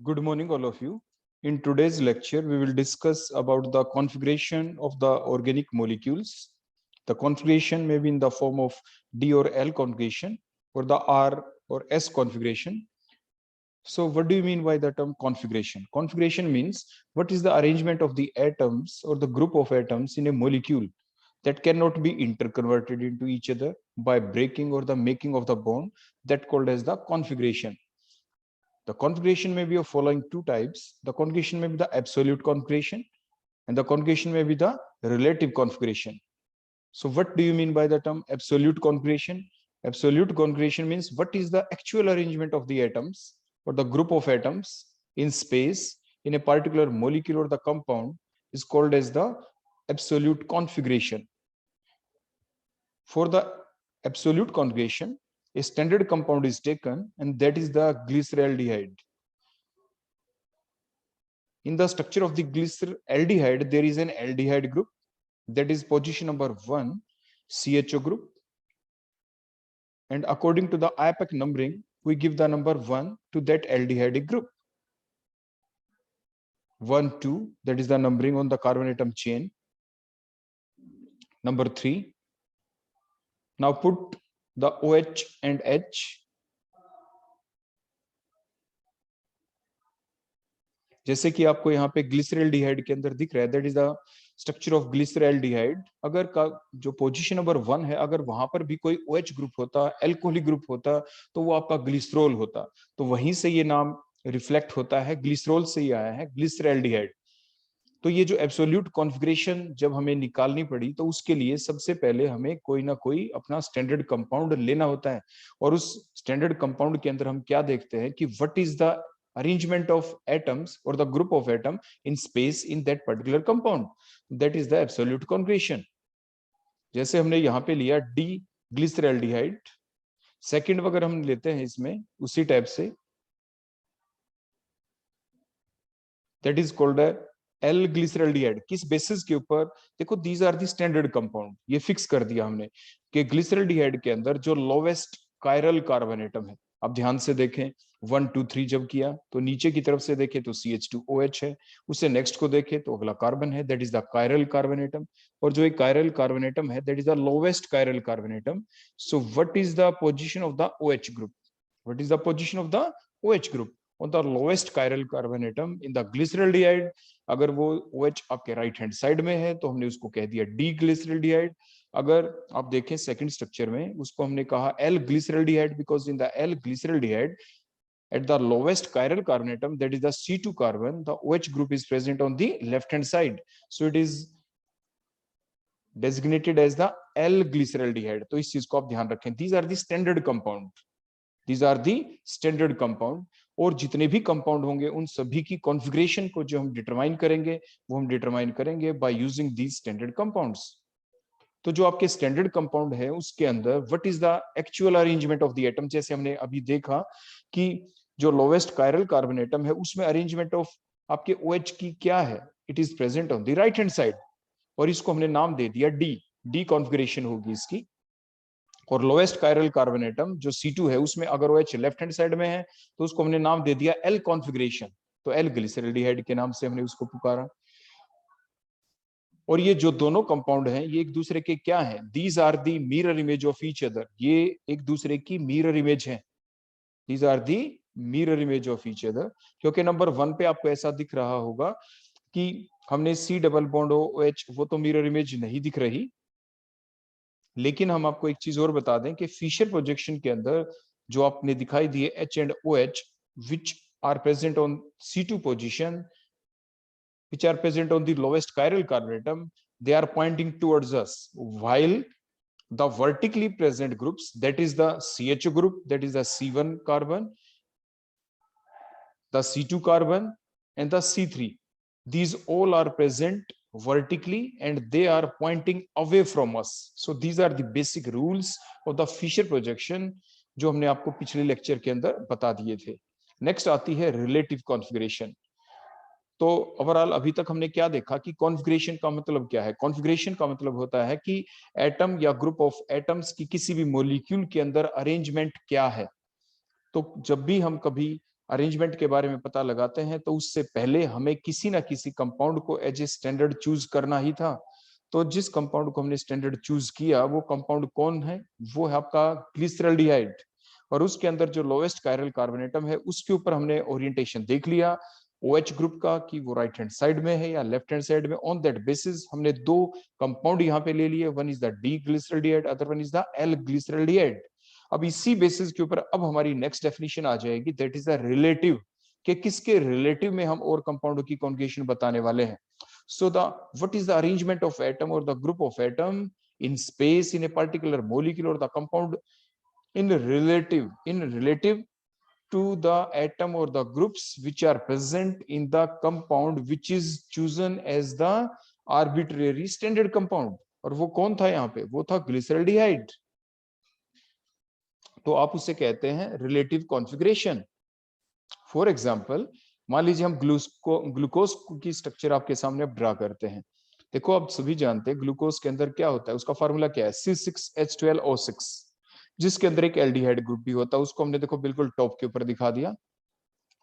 Good morning, all of you. In today's lecture, we will discuss about the configuration of the organic molecules. The configuration may be in the form of D or L configuration or the R or S configuration. So what do you mean by the term configuration? Configuration means what is the arrangement of the atoms or the group of atoms in a molecule that cannot be interconverted into each other by breaking or the making of the bond, that called as the configuration. The configuration may be of following two types. The configuration may be the absolute configuration and the configuration may be the relative configuration. So what do you mean by the term absolute configuration? Absolute configuration means what is the actual arrangement of the atoms or the group of atoms in space in a particular molecule or the compound is called as the absolute configuration. For the absolute configuration, a standard compound is taken and that is the glyceraldehyde. In the structure of the glyceraldehyde, there is an aldehyde group that is position number 1, CHO group. And according to the IUPAC numbering, we give the number 1 to that aldehyde group. 1, 2, that is the numbering on the carbon atom chain. Number 3. Now put the OH and H. जैसे कि आपको यहाँ पे glyceraldehyde के अंदर दिख रहा है, that is the structure of glyceraldehyde. अगर का जो पोजीशन नंबर 1 है, अगर वहां पर भी कोई OH ग्रुप होता, एल्कोहलिक ग्रुप होता, तो वो आपका ग्लिसरॉल होता. तो वहीं से ये नाम रिफ्लेक्ट होता है, ग्लिसरॉल से ही आया है ग्लिसरल्डिहाइड. तो ये जो एब्सोल्यूट कॉन्फ़िगरेशन जब हमें निकालनी पड़ी, तो उसके लिए सबसे पहले हमें कोई ना कोई अपना स्टैंडर्ड कंपाउंड लेना होता है. और उस स्टैंडर्ड कंपाउंड के अंदर हम क्या देखते हैं कि what is the arrangement of atoms or the group of atom in space in that particular compound. That is the absolute configuration. जैसे हमने यहाँ पे लिया D glyceraldehyde, सेकंड अगर हम लेते हैं इसमें उसी टाइप से, that is called a L glyceraldehyde. किस बेसिस के ऊपर? देखो, these are the standard compound. ये फिक्स कर दिया हमने कि ग्लिसरल्डिहाइड के अंदर जो लोवेस्ट कायरल कार्बन एटम है, आप ध्यान से देखें, 1 2 3 जब किया तो नीचे की तरफ से देखें तो CH2OH है, उससे नेक्स्ट को देखें तो अगला कार्बन है, that is the chiral carbon atom. और जो एक कायरल कार्बन एटम है, that is the lowest chiral carbon atom. So what is the position of the OH group? What is the position of the OH group on the lowest chiral carbon atom in the glyceraldehyde? अगर वो OH आपके right hand side में है तो हमने उसको कह दिया D glyceraldehyde. अगर आप देखें सेकंड स्ट्रक्चर में, उसको हमने कहा L glyceraldehyde because in the L glyceraldehyde at the lowest chiral carbon atom, that is the C2 carbon, the OH group is present on the left hand side, so it is designated as the L glyceraldehyde. तो इस चीज को आप ध्यान रखें. These are the standard compound. These are the standard compound. और जितने भी कंपाउंड होंगे उन सभी की कॉन्फ़िगरेशन को जो हम डिटरमाइन करेंगे, वो हम डिटरमाइन करेंगे bye using these standard compounds. तो जो आपके स्टैंडर्ड कंपाउंड है उसके अंदर what is the actual arrangement of the atom, जैसे हमने अभी देखा कि जो लोवेस्ट कायरल कार्बन एटम है उसमें अरेंजमेंट ऑफ आपके OH की क्या है, it is present on the right hand side, और इसको हमने नाम दे दिया डी कॉन्फ़िगरेशन होगी इसकी. और लोएस्ट कायरल कार्बन एटम जो C2 है, उसमें अगर OH लेफ्ट हैंड साइड में है तो उसको हमने नाम दे दिया L कॉन्फ़िगरेशन, तो L ग्लिसरल्डिहाइड के नाम से हमने उसको पुकारा. और ये जो दोनों कंपाउंड हैं ये एक दूसरे के क्या हैं? These are the mirror image of each other. ये एक दूसरे की मिरर इमेज है. These are the mirror image of each other. क्योंकि नंबर 1 पे आपको ऐसा दिख रहा होगा कि हमने C डबल बॉन्ड OH, वो तो मिरर इमेज नहीं दिख रही. लेकिन हम आपको एक चीज और बता दें कि फिशर प्रोजेक्शन के अंदर जो आपने दिखाई दिए H and OH which are present on C2 position, which are present on the lowest chiral carbon atom, they are pointing towards us, while the vertically present groups, that is the CHO group, that is the C1 carbon, the C2 carbon and the C3, these all are present vertically and they are pointing away from us. So these are the basic rules of the Fisher projection जो हमने आपको पिछले lecture के अंदर बता दिए थे. Next आती है रिलेटिव कॉन्फ़िगरेशन. तो ओवरऑल अभी तक हमने क्या देखा कि कॉन्फ़िगरेशन का मतलब क्या है? कॉन्फ़िगरेशन का मतलब होता है कि एटम या ग्रुप ऑफ एटम्स की किसी भी मॉलिक्यूल के अंदर अरेंजमेंट क्या है. तो जब भी हम कभी अरेंजमेंट के बारे में पता लगाते हैं, तो उससे पहले हमें किसी ना किसी कंपाउंड को एज ए स्टैंडर्ड चूज करना ही था। तो जिस कंपाउंड को हमने स्टैंडर्ड चूज किया वो कंपाउंड कौन है? वो है आपका ग्लिसरल्डिहाइड। और उसके अंदर जो लोएस्ट कायरल कार्बोनेटम है उसके ऊपर हमने ओरिएंटेशन देख लिया OH ग्रुप का कि वो राइट हैंड साइड में है या लेफ्ट हैंड साइड में। ऑन दैट बेसिस हमने दो कंपाउंड यहाँ पे ले लिए, one is the D glyceraldehyde, other one is the L glyceraldehyde. अब इसी बेसिस के ऊपर अब हमारी नेक्स्ट डेफिनेशन आ जाएगी, दैट इज द रिलेटिव, कि किसके रिलेटिव में हम और कंपाउंडों की कॉन्जुगेशन बताने वाले हैं। So the what is the arrangement of atom और the group of atom in space in a particular molecule or the compound in relative to the atom or the groups which are present in the compound which is chosen as the arbitrary standard compound। और वो कौन था यहाँ पे? वो था glyceraldehyde. तो आप उसे कहते हैं रिलेटिव कॉन्फ़िगरेशन। फॉर एग्जांपल, मान लीजिए हम ग्लूकोज की स्ट्रक्चर आपके सामने अब ड्रा करते हैं। देखो आप सभी जानते हैं ग्लूकोज के अंदर क्या होता है, उसका फार्मूला क्या है? C6H12O6, जिसके अंदर एक एल्डिहाइड ग्रुप भी होता है। उसको हमने देखो बिल्कुल टॉप के ऊपर दिखा दिया।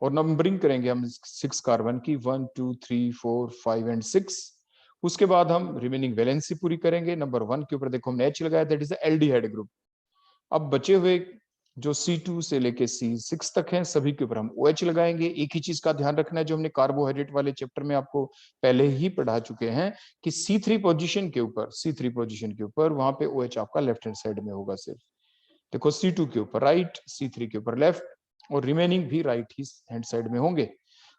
और नंबरिंग करेंगे हम 6 कार्बन की, 1 2 3 4 5 एंड 6। उसके बाद हम रिमेनिंग वैलेंसी पूरी करेंगे। नंबर 1 के ऊपर देखो हमने H लगाया, that is the aldehyde group. अब बचे हुए जो C2 से लेके C6 तक हैं सभी के ऊपर हम OH लगाएंगे। एक ही चीज का ध्यान रखना है जो हमने कार्बोहाइड्रेट वाले चैप्टर में आपको पहले ही पढ़ा चुके हैं कि C3 पोजीशन के ऊपर वहां पे OH आपका लेफ्ट हैंड साइड में होगा सिर्फ। देखो C2 के ऊपर राइट, C3 के ऊपर लेफ्ट, और रिमेनिंग भी राइट ही हैंड साइड में होंगे।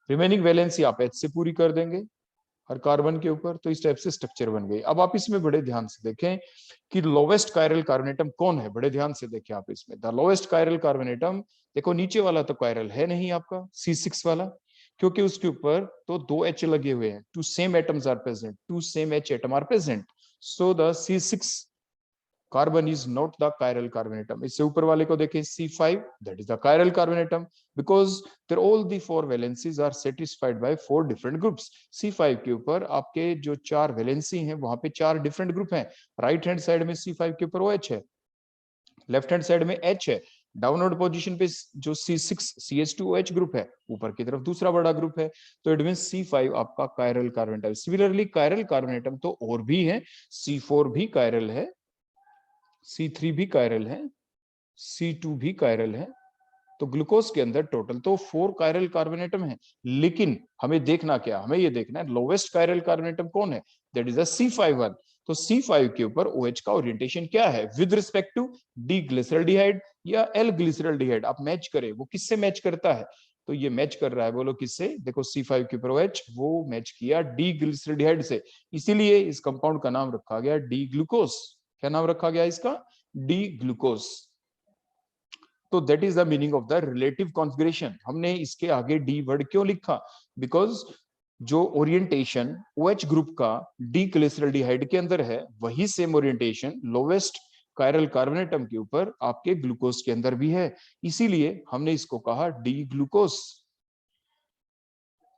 रिमेनिंग वैलेंसी आप H से पूरी कर देंगे हर कार्बन के ऊपर। तो इस टाइप से स्ट्रक्चर बन गई। अब आप इसमें बड़े ध्यान से देखें कि लोवेस्ट कायरल कार्बोनेटम कौन है। बड़े ध्यान से देखें आप इसमें, द लोवेस्ट कायरल कार्बोनेटम। देखो नीचे वाला तो कायरल है नहीं आपका C6 वाला, क्योंकि उसके ऊपर तो 2 H लगे हुए हैं। Two same atoms are present, two same H atom are present, so the C6 carbon is not the chiral carbon atom. इससे ऊपर वाले को देखें C5, that is the chiral carbon atom, because there all the 4 valencies are satisfied by 4 different groups. C5 के ऊपर आपके जो 4 valency हैं वहां पे 4 डिफरेंट ग्रुप हैं। राइट हैंड साइड में C5 के ऊपर OH है, लेफ्ट हैंड साइड में H है, डाउनवर्ड पोजीशन पे जो C6 CH2OH ग्रुप है, ऊपर की तरफ दूसरा बड़ा ग्रुप है। तो इट मींस C5 आपका कायरल कार्बोनेटम। सिमिलरली कायरल कार्बोनेटम तो और भी है, C4 भी कायरल है, C3 भी कायरल है, C2 भी कायरल है। तो ग्लूकोज के अंदर टोटल तो 4 कायरल कार्बोनेटम है। लेकिन हमें देखना क्या, हमें ये देखना है लोवेस्ट कायरल कार्बोनेटम कौन है, दैट इज द C5 तो C5 के ऊपर OH का ओरिएंटेशन क्या है with respect to D glyceraldehyde या एल ग्लिसरल्डिहाइड। आप मैच करें, वो किससे मैच करता है? तो ये मैच कर रहा है, बोलो किससे? देखो C5 के ऊपर OH वो मैच किया डी ग्लिसरल्डिहाइड से, इसीलिए इस कंपाउंड का नाम रखा गया डी ग्लूकोज। क्या नाम रखा गया इसका? D glucose. तो that is the meaning of the relative configuration. हमने इसके आगे डी वर्ड क्यों लिखा? बिकॉज जो ओरिएंटेशन OH ग्रुप का डी ग्लिसरल्डिहाइड के अंदर है वही same orientation lowest chiral carbon atom के ऊपर आपके ग्लूकोज के अंदर भी है, इसीलिए हमने इसको कहा डी ग्लूकोज।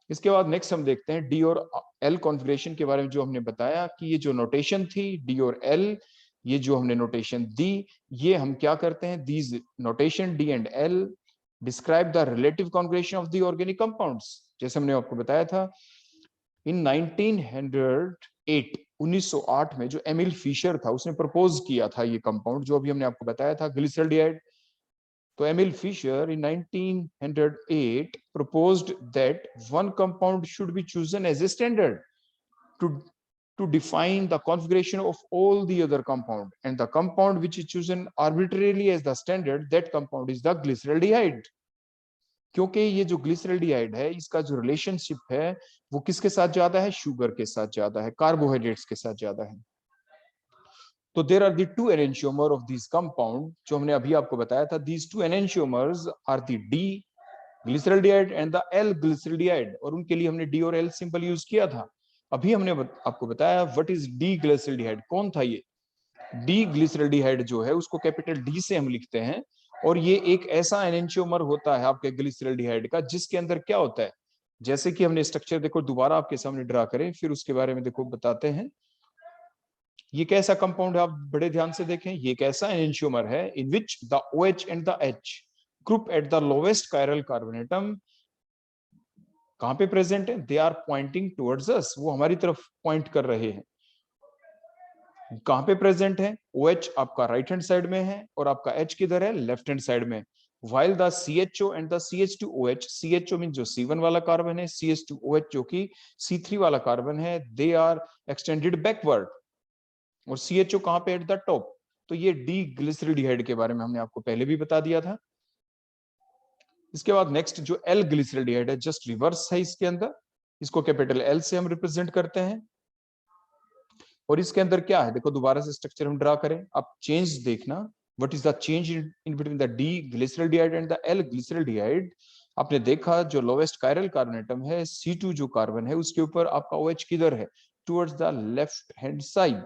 इसके बाद नेक्स्ट हम देखते हैं डी और एल कॉन्फ़िगरेशन के बारे में। जो हमने बताया कि ये जो नोटेशन थी डी और एल, ये जो हमने नोटेशन दी, ये हम क्या करते हैं, these notation D and L describe the relative configuration of the organic compounds. जैसे हमने आपको बताया था इन 1908 में जो एमिल फिशर था उसने प्रपोज किया था ये कंपाउंड, जो अभी हमने आपको बताया था ग्लिसरल्डिहाइड। तो Emil Fischer in 1908 proposed that one compound should be chosen as a standard to define the configuration of all the other compound, and the compound which is chosen arbitrarily as the standard, that compound is the glyceraldehyde। क्योंकि ये जो glyceraldehyde है इसका जो relationship है वो किसके साथ ज्यादा है? शुगर के साथ ज्यादा है, कार्बोहाइड्रेट्स के साथ ज्यादा है। तो there are the two enantiomer of this compound, जो हमने अभी आपको बताया था। These two enantiomers are the D glyceraldehyde and the L glyceraldehyde, और उनके लिए हमने डी और एल सिंपल यूज किया था। अभी हमने आपको बताया व्हाट इज डी ग्लिसरल्डिहाइड। कौन था ये? डी ग्लिसरल्डिहाइड जो है उसको कैपिटल डी से हम लिखते हैं, और ये एक ऐसा एनेंशियोमर होता है आपके ग्लिसरल्डिहाइड का जिसके अंदर क्या होता है, जैसे कि हमने स्ट्रक्चर देखो दोबारा आपके सामने ड्रा करें फिर उसके बारे में देखो बताते हैं। ये कैसा कंपाउंड है? आप बड़े ध्यान से देखें, ये कैसा एनेंशियोमर है in which the OH and the H group at the lowest chiral carbon atom कहां पे प्रेजेंट है? They are pointing towards us, वो हमारी तरफ पॉइंट कर रहे हैं। कहां पे प्रेजेंट है? OH आपका राइट हैंड साइड में है और आपका H किधर है? लेफ्ट हैंड साइड में। while the CHO and the CH2OH, CHO mean जो C1 वाला कार्बन है, CH2OH जो कि C3 वाला कार्बन है, दे आर एक्सटेंडेड बैकवर्ड। और CHO कहां पे? At the top. तो ये डी ग्लिसरल्डिहाइड के बारे में हमने आपको पहले भी बता दिया था। इसके बाद नेक्स्ट जो एल ग्लिसरल्डिहाइड है, जस्ट रिवर्स है इसके अंदर, इसको कैपिटल एल से हम रिप्रेजेंट करते हैं। और इसके अंदर क्या है? देखो दोबारा से स्ट्रक्चर हम ड्रा करें, आप चेंज देखना, what is the change in between the D glyceraldehyde and the L glyceraldehyde. आपने देखा जो लोवेस्ट कायरल कार्बन एटम है, C2 जो कार्बन है, उसके ऊपर आपका OH किधर है? Towards the left hand side.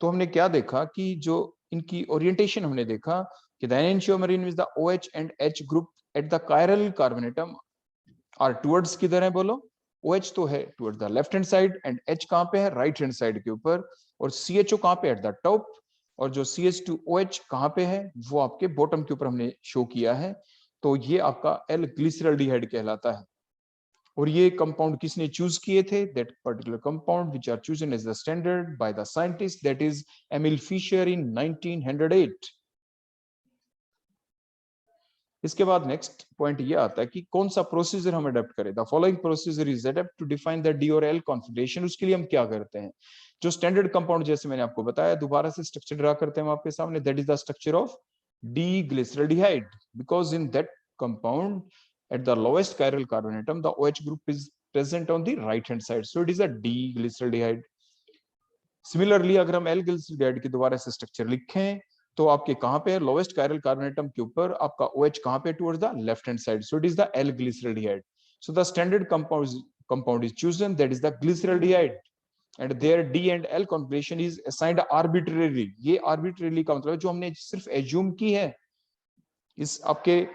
तो हमने क्या देखा कि जो इनकी ओरिएंटेशन हमने देखा कि the enantiomer with the OH and H group at the chiral carbon atom are towards किधर है? बोलो। OH तो है towards the left hand side and H कहां पे है? राइट हैंड साइड के ऊपर। और CHO कहां पे? At the top. और जो CH2OH कहां पे है? वो आपके बॉटम के ऊपर हमने शो किया है। तो ये आपका एल ग्लिसरल्डिहाइड कहलाता है। और ये कंपाउंड किसने चूज किए थे? That particular compound which are chosen as the standard by the scientist, that is Emil Fischer in 1908। इसके बाद नेक्स्ट पॉइंट ये आता है कि कौन सा प्रोसीजर हम अडेप्ट करें। The following procedure is adopt to define the D और एल कॉन्फिगरेशन। उसके लिए हम क्या करते हैं? जो स्टैंडर्ड कंपाउंड जैसे मैंने आपको बताया, दोबारा से स्ट्रक्चर ड्रा करते हैं हम आपके सामने। That is the structure of D glyceraldehyde, because in that compound at the lowest chiral carbon atom the OH group is present on the right hand side, so it is a D glyceraldehyde. Similarly अगर हम L glyceraldehyde की दोबारा से structure लिखें तो आपके कहां पे है? लोवेस्ट कायरल कार्बन एटम के ऊपर आपका OH कहां पे? Towards the left hand side, so it is the L glyceraldehyde. So the standard compound is chosen, that is the glyceraldehyde, and their D and L configuration is assigned arbitrarily. ये arbitrarily का मतलब जो हमने सिर्फ assume की है इस आपके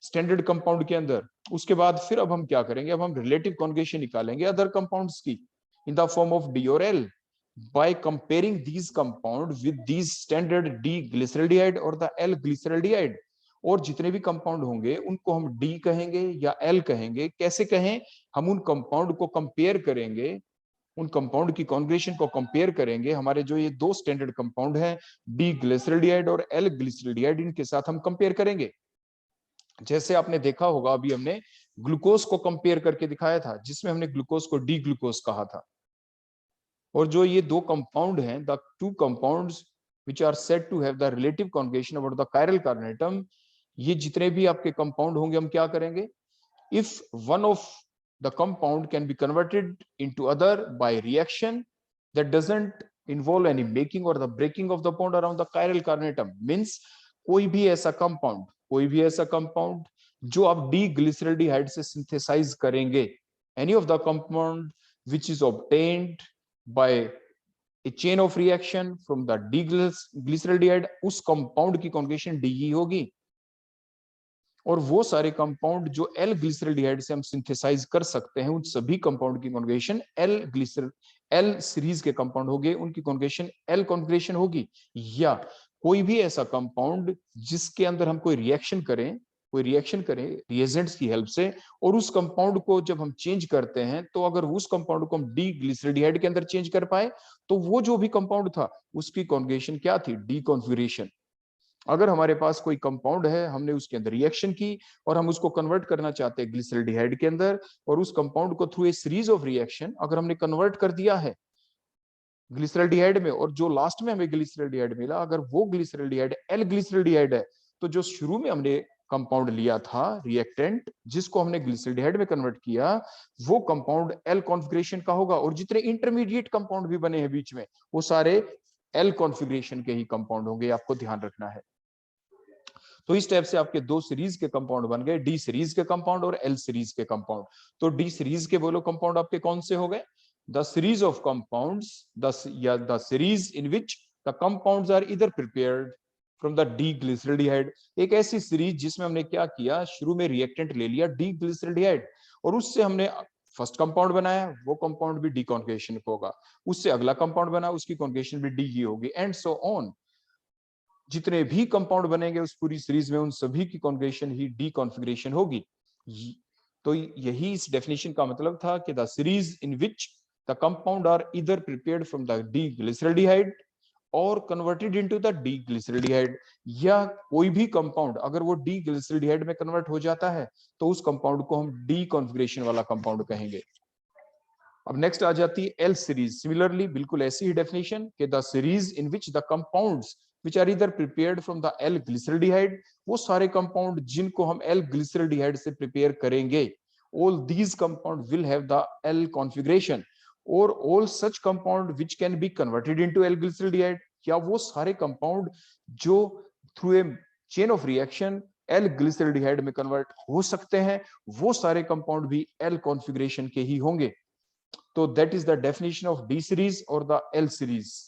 स्टैंडर्ड कंपाउंड के अंदर। उसके बाद फिर अब हम क्या करेंगे? अब हम रिलेटिव कॉन्जुगेशन निकालेंगे अदर कंपाउंड्स की इन द फॉर्म ऑफ डी और L by comparing these compound with these standard D glyceraldehyde और the L glyceraldehyde। और जितने भी कंपाउंड होंगे उनको हम D कहेंगे या L कहेंगे। कैसे कहें? हम उन कंपाउंड को कंपेयर करेंगे, उन कंपाउंड की कॉन्जुगेशन को कंपेयर करेंगे। हमारे जो ये दो स्टैंडर्ड कंपाउंड हैं D ग्लिसरल्डिहाइड और L ग्लिसरल्डिहाइड, इनके साथ हम कंपेयर करेंगे। जैसे आपने देखा होगा अभी हमने ग्लूकोज को कंपेयर करके दिखाया था, जिसमें हमने ग्लूकोज को डी ग्लूकोज कहा था। और जो ये दो कंपाउंड हैं, the two compounds which are said to have the relative conjugation about the chiral carbon atom, ये जितने भी आपके कंपाउंड होंगे हम क्या करेंगे? If one of the compound can be converted into other by reaction that doesn't involve any making or the breaking of the bond around the chiral carbon atom, means कोई भी ऐसा कंपाउंड जो आप D glyceraldehyde से synthesize करेंगे, any of the compound which is obtained by a chain of reaction from the D-glyceraldehyde, उस compound की conjugation D ही होगी। और वो सारे कंपाउंड जो एल ग्लिसरल्डिहाइड से हम सिंथेसाइज कर सकते हैं, उन सभी कंपाउंड की कॉन्जुगेशन एल सीरीज के कंपाउंड होंगे, उनकी कॉन्जुगेशन एल कॉन्जुगेशन होगी। या कोई भी ऐसा कंपाउंड जिसके अंदर हम कोई रिएक्शन करें रिएजेंट्स की हेल्प से, और उस कंपाउंड को जब हम चेंज करते हैं, तो अगर उस कंपाउंड को हम डी ग्लिसरल्डिहाइड के अंदर चेंज कर पाए, तो वो जो भी कंपाउंड था उसकी कॉन्जुगेशन क्या थी? D configuration. अगर हमारे पास कोई कंपाउंड है, हमने उसके अंदर रिएक्शन की और हम उसको कन्वर्ट करना चाहते हैं ग्लिसरल्डिहाइड के अंदर, और उस कंपाउंड को through a series of reaction अगर हमने कन्वर्ट कर दिया है ग्लिसरल्डिहाइड में, और जो लास्ट में हमें ग्लिसरल्डिहाइड मिला, अगर वो ग्लिसरल्डिहाइड एल ग्लिसरल्डिहाइड है, तो जो शुरू में हमने कंपाउंड लिया था रिएक्टेंट, जिसको हमने ग्लिसरल्डिहाइड में कन्वर्ट किया, वो कंपाउंड एल कॉन्फिगरेशन का होगा। और जितने इंटरमीडिएट कंपाउंड भी बने हैं बीच में, वो सारे एल कॉन्फिगरेशन के ही कंपाउंड होंगे, आपको ध्यान रखना है। तो इस टाइप से आपके दो सीरीज के कंपाउंड बन गए, डी सीरीज के कंपाउंड और एल सीरीज के कंपाउंड। तो डी सीरीज के बोलो कंपाउंड आपके कौन से हो गए? The series of compounds, the series in which the compounds are either prepared from the D glyceraldehyde. एक ऐसी सीरीज जिसमें हमने क्या किया, शुरू में रिएक्टेंट ले लिया डी ग्लिसरल्डिहाइड, और उससे हमने फर्स्ट कंपाउंड बनाया, वो कंपाउंड भी डी कॉन्जुगेशन होगा। उससे अगला कंपाउंड बना, उसकी कॉन्जुगेशन भी डी ही होगी, एंड सो ऑन। जितने भी कंपाउंड बनेंगे उस पूरी सीरीज में, उन सभी की कॉन्फ़िगरेशन ही डी कॉन्फ़िगरेशन होगी। तो यही इस डेफिनेशन का मतलब था कि the series in which the compound are either prepared from the D glyceraldehyde or converted into the D glyceraldehyde, या कोई भी कंपाउंड अगर वो डी ग्लिसरॉल्डिहाइड में कन्वर्ट हो जाता है तो उस कंपाउंड को हम डी कॉन्फ़िगरेशन वाला कंपाउंड कहेंगे। अब नेक्स्ट आ जाती है एल सीरीज। सिमिलरली बिल्कुल ऐसी ही डेफिनेशन कि the series in which the compounds which are either prepared from the L glyceraldehyde, वो सारे कंपाउंड जिनको हम L glyceraldehyde से प्रिपेयर करेंगे, all these compound will have the L configuration, or all such compound which can be converted into L glyceraldehyde, या वो सारे compound जो through a chain of reaction L glyceraldehyde में convert हो सकते हैं, वो सारे कंपाउंड भी L कॉन्फ़िगरेशन के ही होंगे। तो that is the definition of D series और द एल सीरीज।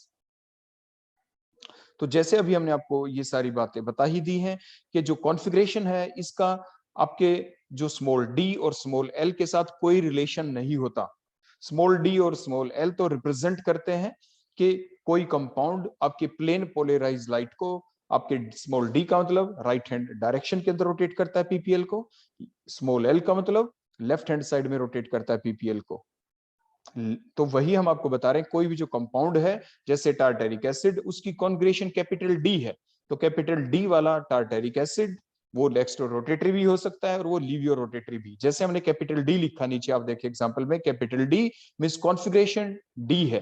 तो जैसे अभी हमने आपको ये सारी बातें बता ही दी हैं कि जो कॉन्फ़िगरेशन है इसका आपके जो स्मॉल डी और स्मॉल एल के साथ कोई रिलेशन नहीं होता। स्मॉल डी और स्मॉल एल तो रिप्रेजेंट करते हैं कि कोई कंपाउंड आपके प्लेन पोलराइज लाइट को, आपके स्मॉल डी का मतलब राइट हैंड डायरेक्शन के अंदर रोटेट करता है पीपीएल को, स्मॉल एल का मतलब लेफ्ट हैंड साइड में रोटेट करता है पीपीएल को। तो वही हम आपको बता रहे हैं, कोई भी जो कंपाउंड है जैसे टार्टेरिक एसिड, उसकी कॉन्फ़िगरेशन कैपिटल डी है, तो कैपिटल डी वाला टार्टेरिक एसिड वो डेक्स्ट्रो रोटेटरी भी हो सकता है और वो लीवियो रोटेटरी भी। जैसे हमने कैपिटल डी लिखा नीचे आप देखिए एग्जांपल में, capital D means configuration D है,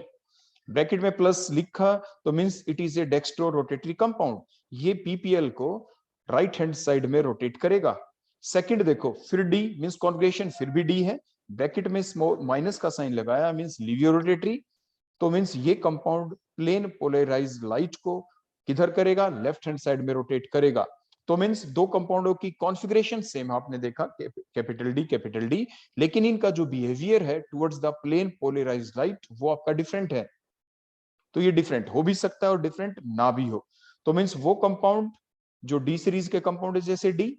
ब्रैकेट में प्लस लिखा तो means it is a dextro rotatory compound, ये पीपीएल को राइट हैंड साइड में रोटेट करेगा। सेकंड देखो फिर डी मींस कॉन्फ़िगरेशन फिर भी डी है, ब्रैकेट में माइनस का साइन लगाया मींस लीवियो रोटेटरी, तो मींस ये कंपाउंड प्लेन पोलराइज्ड लाइट को किधर करेगा, लेफ्ट हैंड साइड में रोटेट करेगा। तो मींस दो कंपाउंडों की कॉन्फ़िगरेशन सेम आपने देखा कैपिटल डी, लेकिन इनका जो बिहेवियर है towards the plane polarised light वो आपका डिफरेंट है। तो ये डिफरेंट हो भी सकता है और डिफरेंट ना भी हो। तो मींस वो कंपाउंड जो डी सीरीज के कंपाउंड है,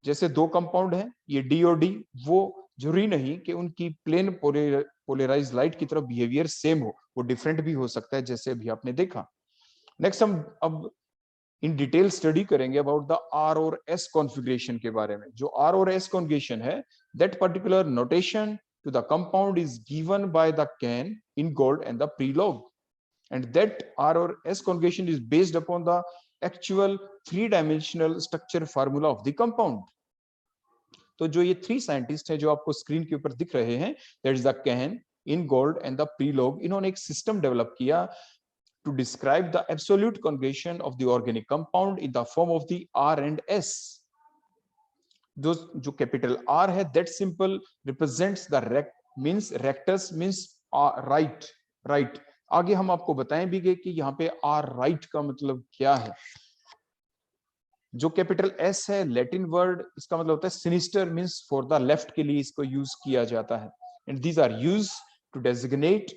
जैसे दो कंपाउंड है ये डी और डी, वो जरूरी नहीं कि उनकी प्लेन पोलराइज लाइट की तरफ बिहेवियर सेम हो, वो डिफरेंट भी हो सकता है जैसे अभी आपने देखा। नेक्स्ट हम अब इन डिटेल स्टडी करेंगे अबाउट द आर और एस कॉन्फ़िगरेशन के बारे में। जो आर और एस कॉन्फ़िगरेशन है, that particular notation to the compound is given by the Cahn Ingold and the Prelog, and that R or S conjugation is based upon the actual three-dimensional structure formula of the compound. तो जो ये three scientist हैं जो आपको screen के ऊपर दिख रहे हैं, that is the Cahn, Ingold and the Prelog, इन्होंने एक सिस्टम डेवलप किया to describe the absolute conjugation of the organic compound in the form of the R and S। जो कैपिटल R है that simple represents the means rectus means right. आगे हम आपको बताएं भी गए कि यहाँ पे आर राइट का मतलब क्या है। जो कैपिटल एस है लैटिन वर्ड, इसका मतलब होता है sinister means for the left के लिए इसको यूज किया जाता है, and these are used to designate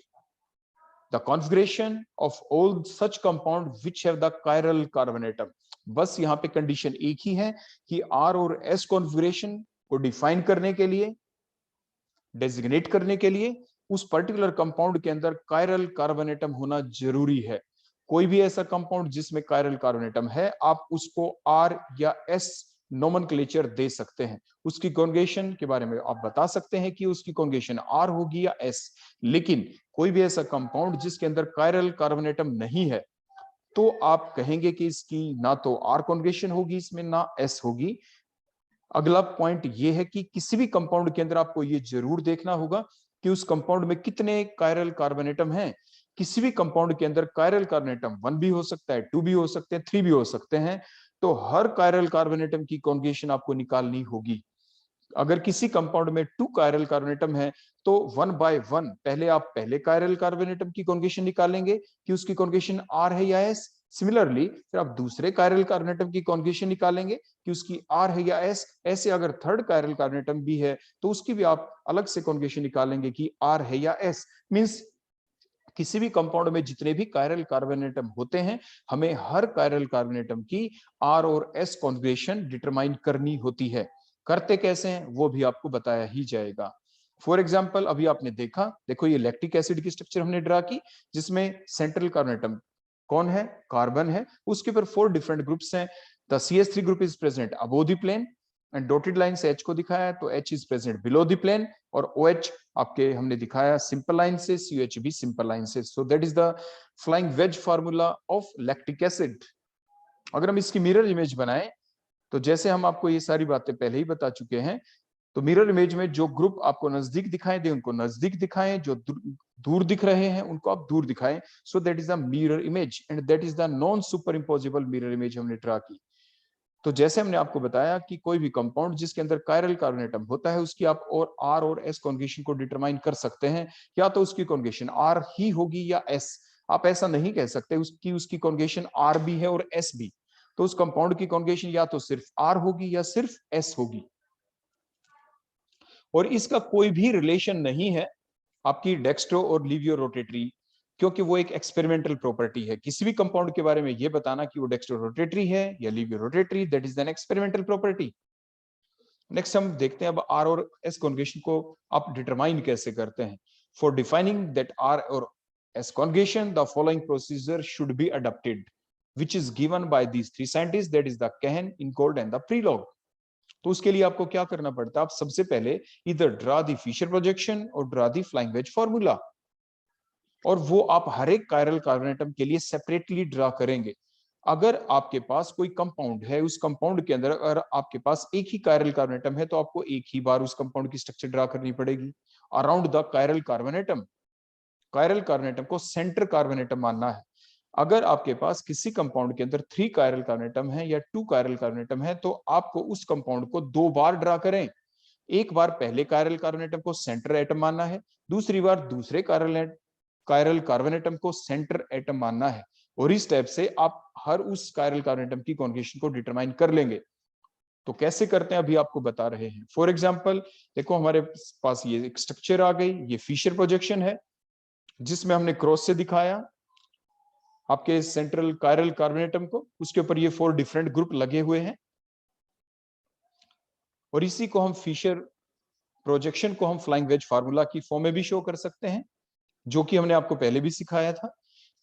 the configuration of all such compound which have the chiral carbon atom. बस यहाँ पे कंडीशन एक ही है कि आर और एस कॉन्फ़िगरेशन को डिफाइन करने के लिए, डेजिग्नेट करने के लिए उस पर्टिकुलर कंपाउंड के अंदर कायरल कार्बन एटम होना जरूरी है। कोई भी ऐसा कंपाउंड जिसमें कायरल कार्बन एटम है, आप उसको आर या एस नोमेनक्लेचर दे सकते हैं। उसकी कॉन्जुगेशन के बारे में आप बता सकते हैं कि उसकी कॉन्जुगेशन आर होगी या एस, लेकिन कोई भी ऐसा कंपाउंड जिसके अंदर कायरल कार्बन एटम नहीं है तो आप कहेंगे कि इसकी ना तो आर कॉन्जुगेशन होगी इसमें ना एस होगी। अगला पॉइंट ये है कि किसी भी कंपाउंड के अंदर आपको ये जरूर देखना होगा कि उस कंपाउंड में कितने कायरल कार्बन एटम हैं। किसी भी कंपाउंड के अंदर कायरल कार्बन एटम 1 भी हो सकता है, 2 भी हो सकते हैं, 3 भी हो सकते हैं, तो हर कायरल कार्बन एटम की कॉन्जुगेशन आपको निकालनी होगी। अगर किसी कंपाउंड में 2 कायरल कार्बन एटम है तो 1 by 1 पहले आप पहले कायरल कार्बन एटम की कॉन्जुगेशन निकालेंगे कि उसकी कॉन्जुगेशन आर है या एस। सिमिलरली फिर आप दूसरे कायरल कार्बन एटम की कॉन्जुगेशन निकालेंगे कि उसकी आर है या एस। ऐसे अगर थर्ड कायरल कार्बन एटम भी है तो उसकी भी आप अलग से कॉन्जुगेशन निकालेंगे कि आर है या एस। मींस किसी भी कंपाउंड में जितने भी कायरल कार्बन एटम होते हैं, हमें हर कायरल कार्बन एटम की आर और एस कॉन्जुगेशन डिटरमाइन करनी होती है। करते कैसे हैं वो भी आपको बताया ही जाएगा। फॉर एग्जाम्पल अभी आपने देखा, देखो ये लैक्टिक एसिड की स्ट्रक्चर हमने ड्रा की जिसमें सेंट्रल कार्बन एटम कौन है? कार्बन है। उसके ऊपर 4 डिफरेंट ग्रुप्स हैं। The CH3 group is present above the plane and dotted line से H को दिखाया तो H is present below the plane, और OH आपके हमने दिखाया सिंपल लाइन से, COH भी सिंपल लाइन से। So that is the flying wedge formula of lactic acid. अगर हम इसकी मिरर इमेज बनाएं तो जैसे हम आपको ये सारी बातें पहले ही बता चुके हैं, तो मिरर इमेज में जो ग्रुप आपको नजदीक दिखाई दे उनको नजदीक दिखाएं, जो दूर दिख रहे हैं उनको आप दूर दिखाएं। सो that is the mirror image and that is the non super imposable mirror image हमने ड्रा की। तो जैसे हमने आपको बताया कि कोई भी कंपाउंड जिसके अंदर कायरल कार्बन एटम होता है उसकी आप और R और S कॉन्जुगेशन को डिटरमाइन कर सकते हैं। या तो उसकी कॉन्जुगेशन R ही होगी या S। आप ऐसा नहीं कह सकते उसकी कॉन्जुगेशन R भी है और S भी। तो उस कंपाउंड की कॉन्जुगेशन या तो सिर्फ R होगी या सिर्फ S होगी, और इसका कोई भी रिलेशन नहीं है आपकी डेक्स्ट्रो और लिवियो रोटेटरी, क्योंकि वो एक एक्सपेरिमेंटल प्रॉपर्टी है। किसी भी कंपाउंड के बारे में ये बताना कि वो डेक्स्ट्रो रोटेटरी है या laevo rotatory, that is an experimental property. Next हम देखते हैं अब R और S कॉन्जुगेशन को आप डिटरमाइन कैसे करते हैं। फॉर डिफाइनिंग दैट R और S conjugation the following procedure should be adopted which is given by these 3 scientists, that is the Cahen, Ingold and the Prelog। तो उसके लिए आपको क्या करना पड़ता है? आप सबसे पहले इधर ड्रा दी फिशर प्रोजेक्शन और ड्रा दी फ्लाइंग वेज फार्मूला, और वो आप हर एक कायरल कार्बन एटम के लिए सेपरेटली ड्रा करेंगे। अगर आपके पास कोई कंपाउंड है, उस कंपाउंड के अंदर अगर आपके पास एक ही कायरल कार्बन एटम है तो आपको एक ही बार उस कंपाउंड की स्ट्रक्चर ड्रा करनी पड़ेगी around the chiral carbon atom. Chiral carbon atom को सेंटर कार्बन एटम मानना है। अगर आपके पास किसी कंपाउंड के अंदर 3 कायरल कार्बन एटम है या 2 कायरल कार्बन एटम है तो आपको उस कंपाउंड को 2 बार ड्रा करें। एक बार पहले कायरल कार्बन एटम को सेंटर एटम मानना है, दूसरी बार दूसरे कायरल कार्बन एटम को सेंटर एटम मानना है, और इस टाइप से आप हर उस कायरल कार्बन एटम की कॉन्जुगेशन को डिटरमाइन कर लेंगे। तो कैसे करते हैं अभी आपको बता रहे हैं। फॉर एग्जांपल देखो हमारे पास ये एक स्ट्रक्चर आ गई, ये फिशर प्रोजेक्शन है जिसमें हमने क्रॉस से दिखाया आपके सेंट्रल कायरल कार्बन एटम को, उसके ऊपर ये 4 डिफरेंट ग्रुप लगे हुए हैं, और इसी को हम फिशर प्रोजेक्शन को हम फ्लाइंग वेज फार्मूला की फॉर्म में भी शो कर सकते हैं, जो कि हमने आपको पहले भी सिखाया था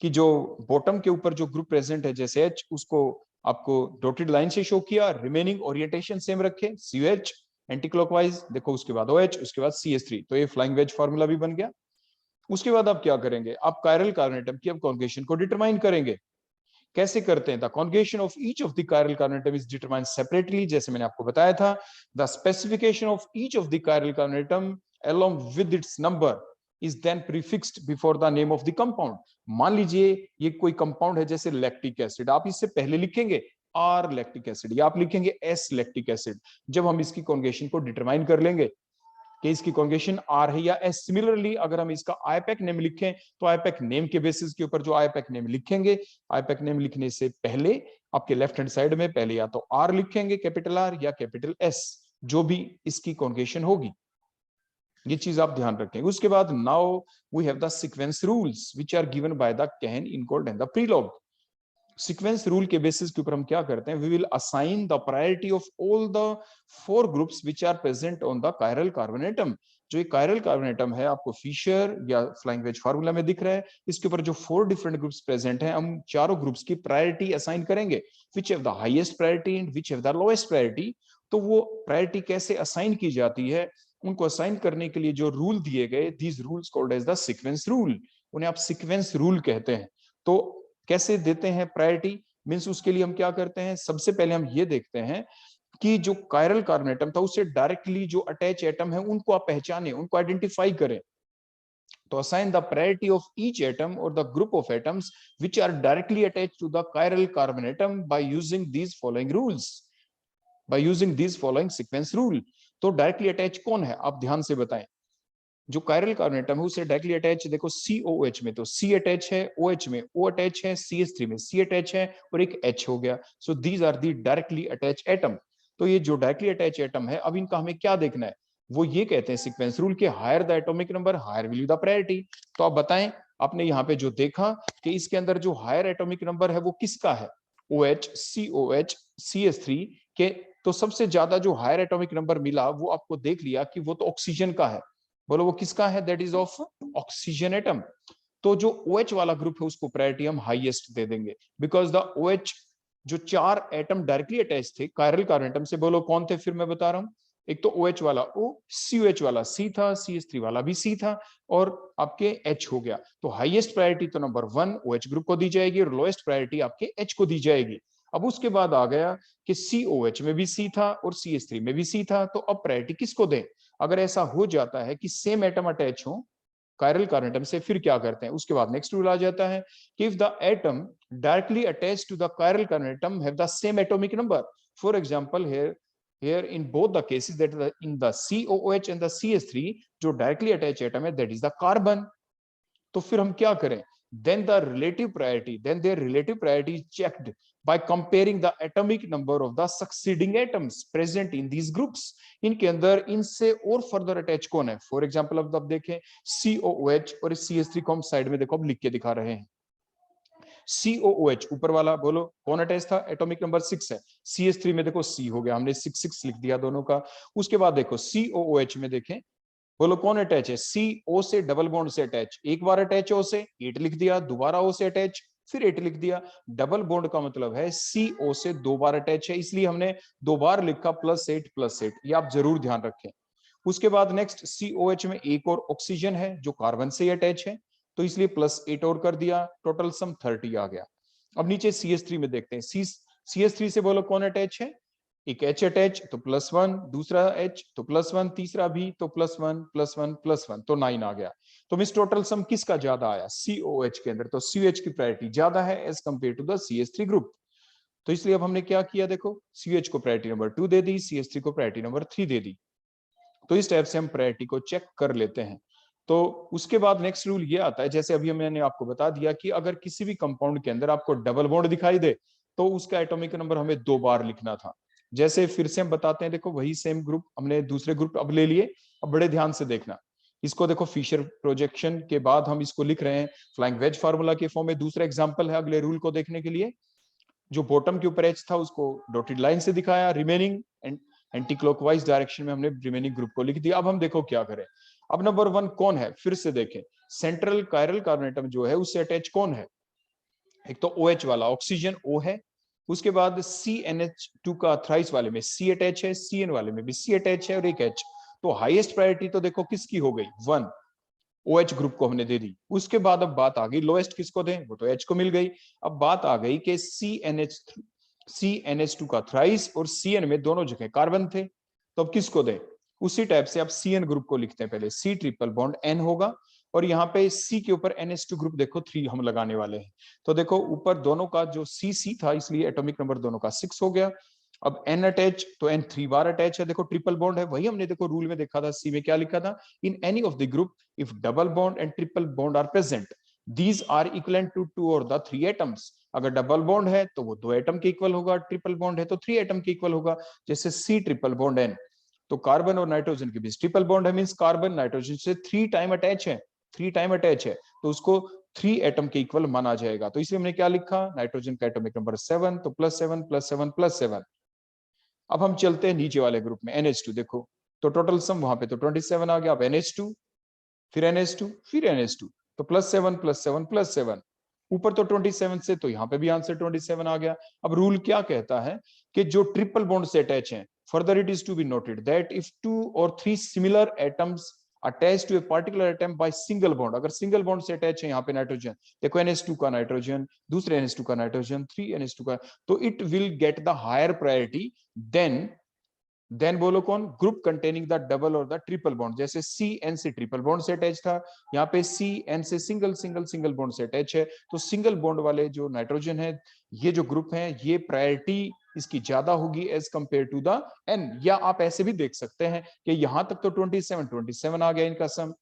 कि जो बॉटम के ऊपर जो ग्रुप प्रेजेंट है जैसे H, उसको आपको डॉटेड लाइन से शो किया, रिमेनिंग ओरिएंटेशन सेम रखे, COH एंटी क्लॉकवाइज, देखो उसके बाद OH, उसके बाद CH3, तो ये फ्लाइंग वेज फार्मूला भी बन गया। उसके बाद आप क्या करेंगे? आप कायरल कार्बन एटम की अब कॉन्जुगेशन को डिटरमाइन करेंगे। कैसे करते हैं? The conjugation of each of the chiral carbon atom is determined separately, जैसे मैंने आपको बताया था। The specification of each of the chiral carbon atom along with its number is then prefixed before the name of the compound। मान लीजिए ये कोई compound है जैसे लैक्टिक एसिड, आप इससे पहले लिखेंगे R लैक्टिक एसिड या आप लिखेंगे S लैक्टिक एसिड। जब हम इसकी कॉन्जुगेशन को डिटरमाइन कर लेंगे कि इसकी कॉन्जुगेशन R है या S, सिमिलरली अगर हम इसका IUPAC नेम लिखें तो IUPAC नेम के बेसिस के ऊपर जो IUPAC नेम लिखेंगे, IUPAC नेम लिखने से पहले आपके लेफ्ट हैंड साइड में पहले या तो R लिखेंगे कैपिटल R या कैपिटल S, जो भी इसकी कॉन्जुगेशन होगी। ये चीज आप ध्यान रखें। उसके बाद now we have the sequence rules which are given by the Cahn, Ingold and the Prelog. Sequence rule के बेसिस के ऊपर हम क्या करते हैं? We will assign the priority of all the 4 groups which are present on the chiral carbon atom. जो ये chiral carbon atom है आपको फिशर या फ्लाइंग वेज फार्मूला में दिख रहा है, इसके ऊपर जो 4 डिफरेंट ग्रुप्स प्रेजेंट हैं, हम चारों ग्रुप्स की प्रायोरिटी असाइन करेंगे, which have the highest priority and which have the lowest priority. तो वो प्रायोरिटी कैसे असाइन की जाती है, उनको असाइन करने के लिए जो रूल दिए गए, these rules called as the sequence rule, उन्हें आप सीक्वेंस रूल कहते हैं। तो कैसे देते हैं प्रायोरिटी? मींस उसके लिए हम क्या करते हैं? सबसे पहले हम ये देखते हैं कि जो कायरल कार्बन एटम था उससे डायरेक्टली जो अटैच एटम है उनको आप पहचाने, उनको आइडेंटिफाई करें। तो assign the priority of each atom और the group of atoms which are directly attached to the chiral carbon atom by using these following rules, by using these following sequence rule. तो directly attach कौन है, आप ध्यान से बताएं। जो chiral carbon atom है उसे डायरेक्टली अटैच, देखो COH में तो C अटैच है, OH में O अटैच है, CH3 में C अटैच है और एक H हो गया। So these are the directly attach atom. तो ये जो डायरेक्टली अटैच एटम है, अब इनका हमें क्या देखना है? वो ये कहते हैं सीक्वेंस रूल के higher the atomic number higher will the priority. तो आप बताएं, आपने यहाँ पे जो देखा कि इसके अंदर जो हायर एटॉमिक नंबर है वो किसका है? OH, COH, CH3 के। तो सबसे ज्यादा जो हायर एटॉमिक नंबर मिला वो आपको देख लिया कि वो तो ऑक्सीजन का है। बोलो वो किसका है? That is of oxygen atom. तो जो OH वाला ग्रुप है उसको प्रायोरिटी हम हाईएस्ट दे देंगे, बिकॉज द OH जो 4 एटम डायरेक्टली अटैच थे कायरल कार्बन एटम से, बोलो कौन थे, फिर मैं बता रहा हूं। एक तो OH वाला O, COH वाला C था, CH3 वाला भी C था, और आपके H हो गया। तो हाईएस्ट प्रायोरिटी तो नंबर 1 OH ग्रुप को दी जाएगी और लोएस्ट प्रायोरिटी आपके H को दी जाएगी। अब उसके बाद आ गया कि COH में भी C था और CH3 में भी C था, तो अब प्रायोरिटी किसको दें? अगर ऐसा हो जाता है कि सेम एटम अटैच हो कायरल कार्बन एटम से, फिर क्या करते हैं? उसके बाद नेक्स्ट रूल आ जाता है कि if the atom directly attached to the chiral carbon atom have the same atomic number, for example here in both the cases, that in the COOH and the CH3 जो directly attach atom है that is the carbon, तो फिर हम क्या करें? then their relative priority is checked by comparing the atomic number of the succeeding atoms present in these groups। इनके अंदर इनसे और फर्दर अटैच कौन है? फॉर एग्जांपल अब देखें COOH और CH3 को हम साइड में देखो अब लिख के दिखा रहे हैं। COOH ऊपर वाला बोलो कौन अटैच था? एटॉमिक नंबर 6 है। CH3 में देखो C हो गया, हमने 6 लिख दिया दोनों का। उसके बाद देखो COOH में देखें, बोलो कौन अटैच है? CO से डबल बॉन्ड से अटैच, एक बार अटैच O से 8 लिख दिया, दोबारा O से अटैच फिर 8 लिख दिया। डबल बॉन्ड का मतलब है CO से 2 बार अटैच है, इसलिए हमने 2 बार लिखा +8 ये आप जरूर ध्यान रखें। उसके बाद नेक्स्ट COH में एक और ऑक्सीजन है जो कार्बन से अटैच है, तो इसलिए +8 और कर दिया, टोटल सम 30 आ गया। अब नीचे CH3 में देखते हैं, CH3 से बोलो कौन अटैच है? एक H अटैच तो +1, दूसरा H तो +1, तीसरा भी तो +1 तो 9 आ गया। तो मिस टोटल सम किसका ज्यादा आया? COH के अंदर, तो COH की प्रायोरिटी ज्यादा है as compare to the CH3 group. तो इसलिए अब हमने क्या किया, देखो COH को प्रायोरिटी नंबर 2 दे दी, CH3 को प्रायोरिटी नंबर 3 दे दी। तो इस टाइप से हम प्रायोरिटी को चेक कर लेते हैं। तो उसके बाद नेक्स्ट रूल ये आता है, जैसे अभी मैंने आपको बता दिया कि अगर किसी भी कंपाउंड के अंदर आपको डबल बॉन्ड दिखाई दे तो उसका एटॉमिक नंबर हमें 2 बार लिखना था। जैसे फिर से हम बताते हैं, देखो वही सेम ग्रुप हमने दूसरे ग्रुप अब ले लिए। अब बड़े ध्यान से देखना इसको, देखो फिशर प्रोजेक्शन के बाद हम इसको लिख रहे हैं फ्लाइंग वेज फार्मूला के फॉर्म में। दूसरा एग्जांपल है अगले रूल को देखने के लिए, जो बॉटम के ऊपर एच था उसको डॉटेड लाइन से दिखाया, रिमेनिंग एंटी क्लॉकवाइज डायरेक्शन में हमने रिमेनिंग ग्रुप को लिख दिया। अब हम देखो क्या करें। अब नंबर 1 कौन है, फिर से देखें, सेंट्रल कायरल कार्बन एटम जो है उससे अटैच कौन है? एक तो OH वाला ऑक्सीजन O है, उसके बाद CnH2 का थ्राइस वाले में C अटैच है, Cn वाले में भी C अटैच है और एक H। तो हाईएस्ट प्रायोरिटी तो देखो किसकी हो गई? 1 OH ग्रुप को हमने दे दी। उसके बाद अब बात आ गई लोएस्ट किसको दें, वो तो H को मिल गई। अब बात आ गई कि CnH2 का थ्राइस और Cn में दोनों जगह कार्बन थे, तो अब किसको दें? उसी टाइप से आप Cn ग्रुप को लिखते हैं, पहले C ट्रिपल बॉन्ड N होगा और यहाँ पे C के ऊपर NH2 ग्रुप देखो 3 हम लगाने वाले हैं। तो देखो ऊपर दोनों का जो C था इसलिए एटॉमिक नंबर दोनों का 6 हो गया। अब N अटैच तो N 3 बार अटैच है, देखो ट्रिपल बॉन्ड है, वही हमने देखो रूल में देखा था। C में क्या लिखा था? In any of the group if double bond and triple bond are present these are equal to 2 और द 3 एटम्स। अगर डबल बॉन्ड है तो वो 2 एटम के इक्वल होगा, ट्रिपल बॉन्ड है तो 3 एटम के इक्वल होगा। जैसे C ट्रिपल बॉन्ड N, तो कार्बन और नाइट्रोजन के बीच ट्रिपल बॉन्ड है, मींस कार्बन नाइट्रोजन से 3 टाइम अटैच है, 3 टाइम अटैच है, तो उसको 3 एटम के इक्वल माना जाएगा। तो इसलिए हमने क्या लिखा? नाइट्रोजन का एटॉमिक नंबर 7, तो +7 अब हम चलते हैं नीचे वाले ग्रुप में NH2, देखो तो टोटल सम वहां पे तो 27 आ गया। अब NH2 फिर NH2 फिर NH2, तो +7 ऊपर तो 27 से, तो यहाँ पे भी आंसर 27 आ गया। अब रूल क्या कहता है कि जो ट्रिपल बॉन्ड से अटैच हैं, further it is to be noted that if 2 और 3 similar atoms attach to a particular atom by single bond, अगर सिंगल बॉन्ड से अटैच है यहाँ पे नाइट्रोजन, देखो NH2 का नाइट्रोजन, दूसरे NH2 का नाइट्रोजन, 3 NH2 का, तो it will get the higher priority then बोलो कौन? ग्रुप कंटेनिंग द डबल और द ट्रिपल बॉन्ड। जैसे CN से ट्रिपल बॉन्ड से अटैच था, यहाँ पे CN से सिंगल बॉन्ड से अटैच है, तो सिंगल बॉन्ड वाले जो नाइट्रोजन है, ये जो ग्रुप है, ये प्रायोरिटी इसकी ज्यादा होगी as compare to the N। या आप ऐसे भी देख सकते हैं कि यहां तक तो 27 आ गया इनका सम।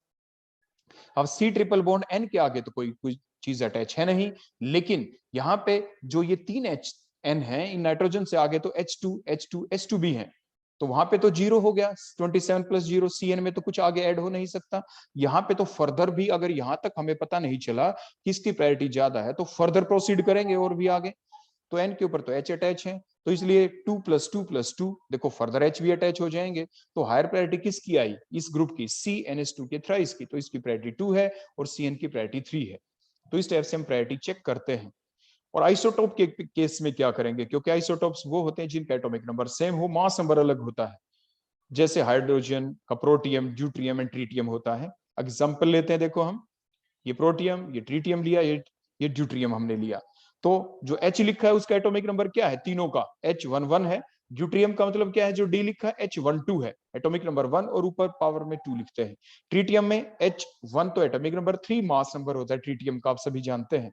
अब C ट्रिपल बॉन्ड N के आगे तो कोई चीज अटैच है नहीं, लेकिन यहाँ पे जो ये 3 N है, इन नाइट्रोजन से आगे तो H2 भी है, तो वहां पे तो 0 हो गया। 27 + 0 CN में तो कुछ आगे ऐड हो नहीं सकता। यहाँ पे तो फर्दर भी अगर यहाँ तक हमें पता नहीं चला किसकी प्रायोरिटी ज्यादा है, तो फर्दर प्रोसीड करेंगे और भी आगे। तो N के ऊपर तो H अटैच है, तो इसलिए 2 + 2 + 2, देखो फर्दर H भी अटैच हो जाएंगे। तो हायर प्रायोरिटी किसकी आई? इस ग्रुप की, CnH2 के थ्राइस की, तो इसकी प्रायोरिटी 2 है और CN की प्रायोरिटी 3 है। तो इस टाइप से हम प्रायोरिटी चेक करते हैं। और आइसोटोप के केस में क्या करेंगे, क्योंकि आइसोटोप्स वो होते हैं जिनका एटॉमिक नंबर सेम हो, मास नंबर अलग होता है, जैसे हाइड्रोजन का प्रोटियम, ड्यूट्रियम एंड ट्रीटियम होता है। एग्जांपल लेते हैं, देखो हम ये प्रोटियम, ये ट्रीटियम लिया, ये ड्यूट्रियम हमने लिया। तो जो H लिखा है उसका एटॉमिक नंबर क्या है, तीनों का H11 है। ड्यूट्रियम का मतलब क्या है, जो D लिखा है H12 है, एटॉमिक नंबर 1 और ऊपर पावर में 2 लिखते हैं। ट्रीटियम में H1 तो एटॉमिक नंबर 3 मास नंबर होता है ट्रीटियम का, आप सभी जानते हैं।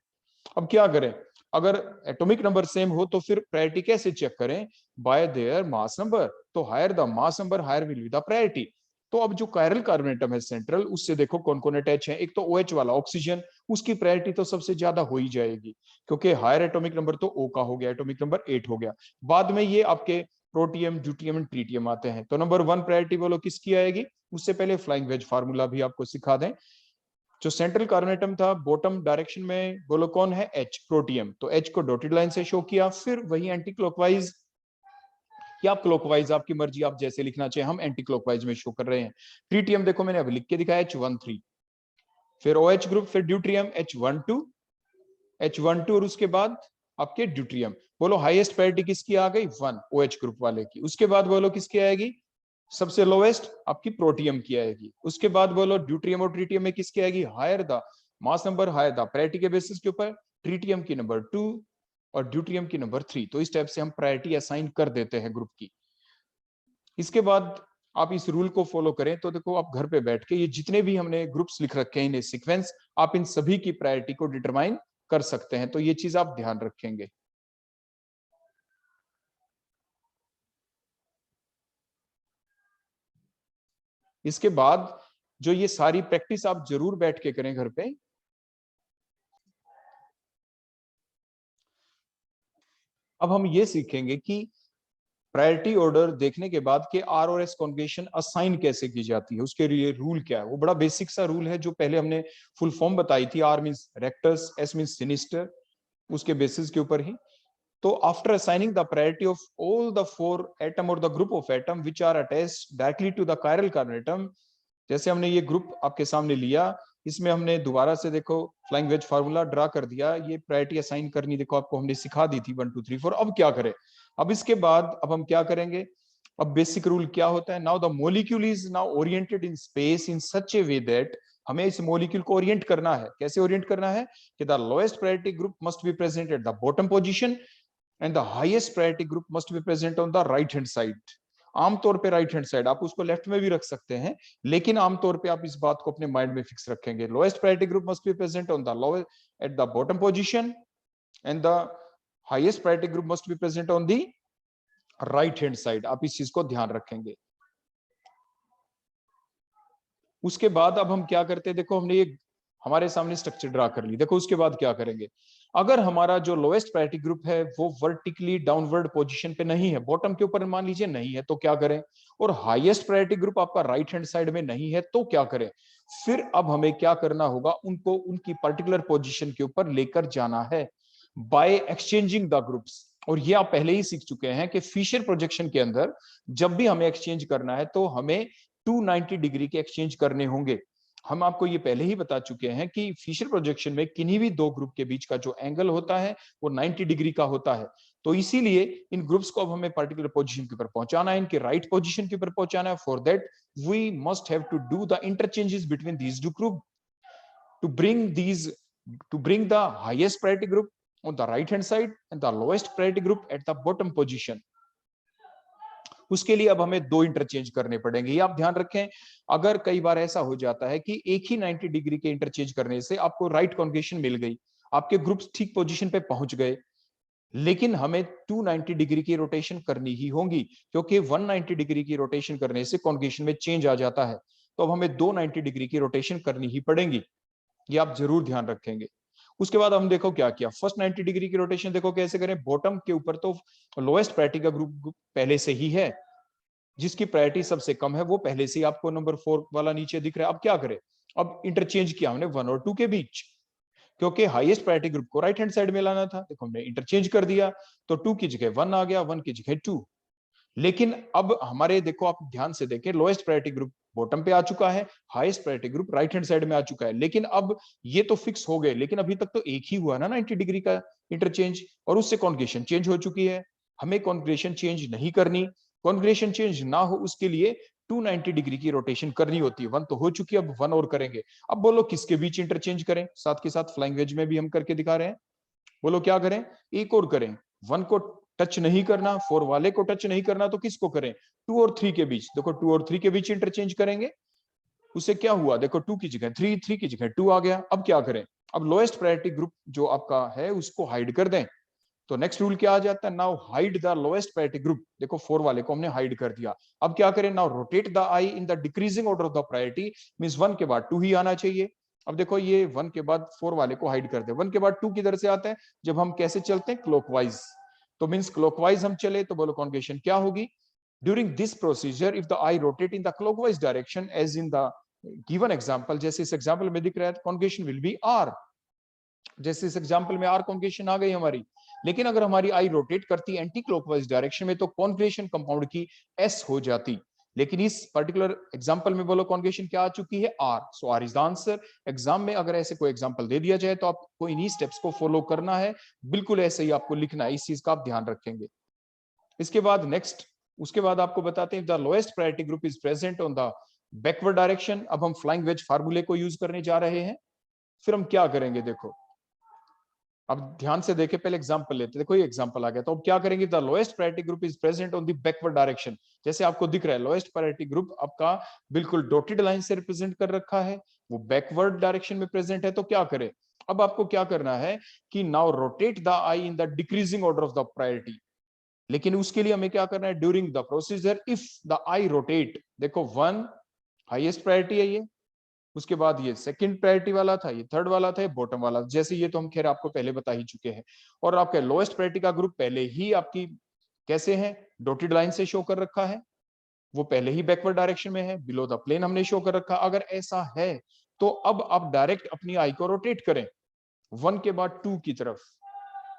अब क्या करें, अगर एटॉमिक नंबर सेम हो तो फिर प्रायोरिटी कैसे चेक करें, बाय देयर मास नंबर। तो higher the mass number higher will be the priority. तो अब जो कायरल कार्बन एटम है सेंट्रल, उससे देखो कौन कौन अटैच है। एक तो OH वाला ऑक्सीजन, उसकी प्रायोरिटी तो सबसे ज्यादा हो ही जाएगी, क्योंकि हायर एटॉमिक नंबर तो O का हो गया, एटॉमिक नंबर 8 हो गया। बाद में ये आपके प्रोटियम, ड्यूटियम एंड ट्रीटियम आते हैं। तो नंबर 1 प्रायोरिटी बोलो किसकी आएगी, उससे पहले फ्लाइंग वेज फार्मूला भी आपको सिखा दें। जो सेंट्रल कार्बन एटम था बॉटम डायरेक्शन में, बोलो कौन है, H, प्रोटियम। तो H को डॉटेड लाइन से शो किया, फिर वही एंटी क्लॉकवाइज या क्लॉकवाइज, आपकी मर्जी, आप जैसे लिखना चाहिए, हम एंटी क्लॉकवाइज में शो कर रहे हैं। ट्रीटियम देखो मैंने अभी लिख के दिखाया H13, फिर OH ग्रुप, फिर ड्यूट्रियम H12 और उसके बाद आपके ड्यूट्रियम। बोलो हाईएस्ट प्रायोरिटी किसकी आ गई, 1 OH ग्रुप वाले की। उसके बाद बोलो किसकी आएगी, सबसे लोएस्ट आपकी प्रोटियम की आएगी। उसके बाद बोलो ड्यूट्रियम और ट्रीटियम में किसकी आएगी, higher the mass number higher the priority के बेसिस के ऊपर, ट्रीटियम की नंबर 2 और ड्यूट्रियम की नंबर 3। तो इस टाइप से हम प्रायोरिटी असाइन कर देते हैं ग्रुप की। इसके बाद आप इस रूल को फॉलो करें तो देखो, आप घर पे बैठ के ये जितने भी हमने ग्रुप्स लिख रखे हैं, इन्हें सीक्वेंस, आप इन सभी की प्रायोरिटी को डिटरमाइन कर सकते हैं। तो ये चीज आप ध्यान रखेंगे। इसके बाद जो ये सारी प्रैक्टिस आप जरूर बैठ के करें घर पे। अब हम ये सीखेंगे कि प्रायोरिटी ऑर्डर देखने के बाद के R और S कॉन्जुगेशन असाइन कैसे की जाती है, उसके लिए रूल क्या है। वो बड़ा बेसिक सा रूल है, जो पहले हमने फुल फॉर्म बताई थी, R means rectus, S means sinister, उसके बेसिस के ऊपर ही। तो after assigning the priority of all the 4 atom और the group of atom which are attached directly to the chiral carbon atom, जैसे हमने ये ग्रुप आपके सामने लिया, इसमें हमने दोबारा से देखो फ्लाइंग वेज फार्मूला ड्रा कर दिया। ये प्रायोरिटी असाइन करनी देखो आपको हमने सिखा दी थी 1 2 3 4। अब क्या करें, अब इसके बाद अब हम क्या करेंगे, अब बेसिक रूल क्या होता है, now the molecule is now oriented in space in such A way that, हमें इस मॉलिक्यूल को ओरिएंट करना है। कैसे ओरिएंट करना है, कि the lowest priority group must be present at the bottom position and the highest priority group must be present on the right hand side. आमतौर पे राइट हैंड साइड, आप उसको लेफ्ट में भी रख सकते हैं, लेकिन आमतौर पे आप इस बात को अपने माइंड में फिक्स रखेंगे। Lowest priority group must be present on the lower at the bottom position and the highest priority group must be present on the right hand side. आप इस चीज को ध्यान रखेंगे। उसके बाद अब हम क्या करते हैं, देखो हमने ये हमारे सामने स्ट्रक्चर ड्रा कर ली। देखो उसके बाद क्या करेंगे, अगर हमारा जो लोएस्ट प्रायोरिटी ग्रुप है वो वर्टिकली डाउनवर्ड पोजीशन पे नहीं है, बॉटम के ऊपर मान लीजिए नहीं है, तो क्या करें। और हाईएस्ट प्रायोरिटी ग्रुप आपका राइट हैंड साइड में नहीं है, तो क्या करें। फिर अब हमें क्या करना होगा, उनको उनकी पर्टिकुलर पोजीशन के ऊपर लेकर जाना है बाय एक्सचेंजिंग द ग्रुप्स। और ये आप पहले ही सीख चुके हैं कि फिशर प्रोजेक्शन के अंदर जब भी हमें एक्सचेंज करना है तो हमें 290 डिग्री के एक्सचेंज करने होंगे। हम आपको ये पहले ही बता चुके हैं कि फिशर प्रोजेक्शन में किन्हीं भी दो ग्रुप के बीच का जो एंगल होता है वो 90 डिग्री का होता है। तो इसीलिए इन ग्रुप्स को अब हमें पर्टिकुलर पोजीशन के ऊपर पहुंचाना है, इनके राइट पोजीशन के ऊपर पहुंचाना है। For that we must have to do the interchanges between these two group to bring the highest priority group on the right hand side and the lowest priority group at the bottom position। उसके लिए अब हमें दो interchange करने पड़ेंगे, ये आप ध्यान रखें। अगर कई बार ऐसा हो जाता है कि एक ही 90 डिग्री के इंटरचेंज करने से आपको राइट कॉन्जुगेशन मिल गई, आपके ग्रुप्स ठीक पोजीशन पे पहुंच गए, लेकिन हमें 290 डिग्री की रोटेशन करनी ही होगी, क्योंकि 190 डिग्री की रोटेशन करने से कॉन्जुगेशन में चेंज आ जाता है। तो अब हमें 290 डिग्री की रोटेशन करनी ही पड़ेगी, ये आप जरूर ध्यान रखेंगे। उसके बाद हम देखो क्या किया, फर्स्ट 90 डिग्री की रोटेशन देखो कैसे करें। बॉटम के ऊपर तो लोएस्ट प्रायोरिटी का ग्रुप पहले से ही है, जिसकी प्रायोरिटी सबसे कम है वो पहले से ही आपको नंबर 4 वाला नीचे दिख रहा है। अब क्या करें, अब इंटरचेंज किया हमने 1 और 2 के बीच, क्योंकि हाईएस्ट प्रायोरिटी ग्रुप को राइट हैंड साइड में लाना था। देखो हमने इंटरचेंज कर दिया, तो 2 की जगह 1 आ गया, 1 की जगह 2। लेकिन अब हमारे देखो, आप ध्यान से देखें, लोएस्ट प्रायोरिटी ग्रुप बॉटम पे आ चुका है, highest priority group right hand side में आ चुका है। लेकिन अब ये तो फिक्स हो गए, लेकिन अभी तक तो एक ही हुआ ना 90 डिग्री का इंटरचेंज, और उससे कॉन्फ़िगरेशन चेंज हो चुकी है। हमें कॉन्फ़िगरेशन चेंज नहीं करनी। कॉन्फ़िगरेशन चेंज ना हो उसके लिए 290 डिग्री की रोटेशन करनी होती है। वन तो हो चुकी है, अब वन और करेंगे। अब बोलो किसके बीच इंटरचेंज करें? साथ के साथ फ्लाइंग वेज में भी हम करके दिखा रहे हैं। बोलो क्या करें? एक और करें। वन को टच नहीं करना, फोर वाले को टच नहीं करना, तो किसको करें? टू और थ्री के बीच। देखो टू और थ्री के बीच इंटरचेंज करेंगे, उससे क्या हुआ? देखो टू की जगह थ्री, थ्री की जगह टू आ गया। अब क्या करें? अब लोएस्ट प्रायोरिटी ग्रुप जो आपका है उसको हाइड कर दें। तो नेक्स्ट रूल क्या आ जाता है? Now hide the lowest priority group. देखो फोर वाले को हमने हाइड कर दिया। अब क्या करें? Now rotate the I in the decreasing order of the priority, means one के बाद टू ही आना चाहिए। अब देखो ये वन के बाद फोर वाले को हाइड कर दे। वन के बाद टू किधर से आता है? जब हम कैसे चलते हैं? क्लॉकवाइज। तो मींस क्लॉकवाइज हम चले तो बोलो कॉन्जुगेशन क्या होगी? During this procedure if the eye rotate in the clockwise direction as in the given example, जैसे इस एग्जांपल में दिख रहा है, कॉन्जुगेशन विल बी आर। जैसे इस एग्जांपल में आर कॉन्जुगेशन आ गई हमारी। लेकिन अगर हमारी आई रोटेट करती एंटी क्लॉकवाइज डायरेक्शन में तो कॉन्जुगेशन कंपाउंड की एस हो जाती। लेकिन इस पर्टिकुलर एग्जांपल में बोलो कॉन्जुगेशन क्या आ चुकी है? R. So R is the answer. Exam में अगर ऐसे कोई एग्जांपल दे दिया जाए तो आपको इन्हीं स्टेप्स को फॉलो करना है, बिल्कुल ऐसे ही आपको लिखना है। इस चीज का आप ध्यान रखेंगे। इसके बाद नेक्स्ट, उसके बाद आपको बताते हैं the lowest priority group is present on the backward direction. अब हम फ्लाइंग वेज फार्मूले को यूज करने जा रहे हैं। फिर हम क्या करेंगे? देखो अब ध्यान से देखें, पहले एग्जांपल लेते। देखो ये एग्जांपल आ गया, तो अब क्या करेंगे? The lowest priority group is present on the backward direction. जैसे आपको दिख रहा है लोएस्ट प्रायोरिटी ग्रुप आपका बिल्कुल डॉटेड लाइन से रिप्रेजेंट कर रखा है, वो बैकवर्ड डायरेक्शन में प्रेजेंट है। तो क्या करें? अब आपको क्या करना है कि now rotate the I in the decreasing order of the priority. लेकिन उसके लिए हमें क्या करना है? During the procedure if the eye rotate, देखो वन हाईएस्ट प्रायोरिटी है ये, उसके बाद ये सेकंड प्रायोरिटी वाला था, ये थर्ड वाला था, ये बॉटम वाला। जैसे ये तो हम खैर आपको पहले बता ही चुके हैं। और आपके लोएस्ट प्रायोरिटी का ग्रुप पहले ही आपकी कैसे है? डॉटेड लाइन से शो कर रखा है, वो पहले ही बैकवर्ड डायरेक्शन में है, बिलो द प्लेन हमने शो कर रखा। अगर ऐसा है तो अब आप डायरेक्ट अपनी आई को रोटेट करें वन के बाद टू की तरफ,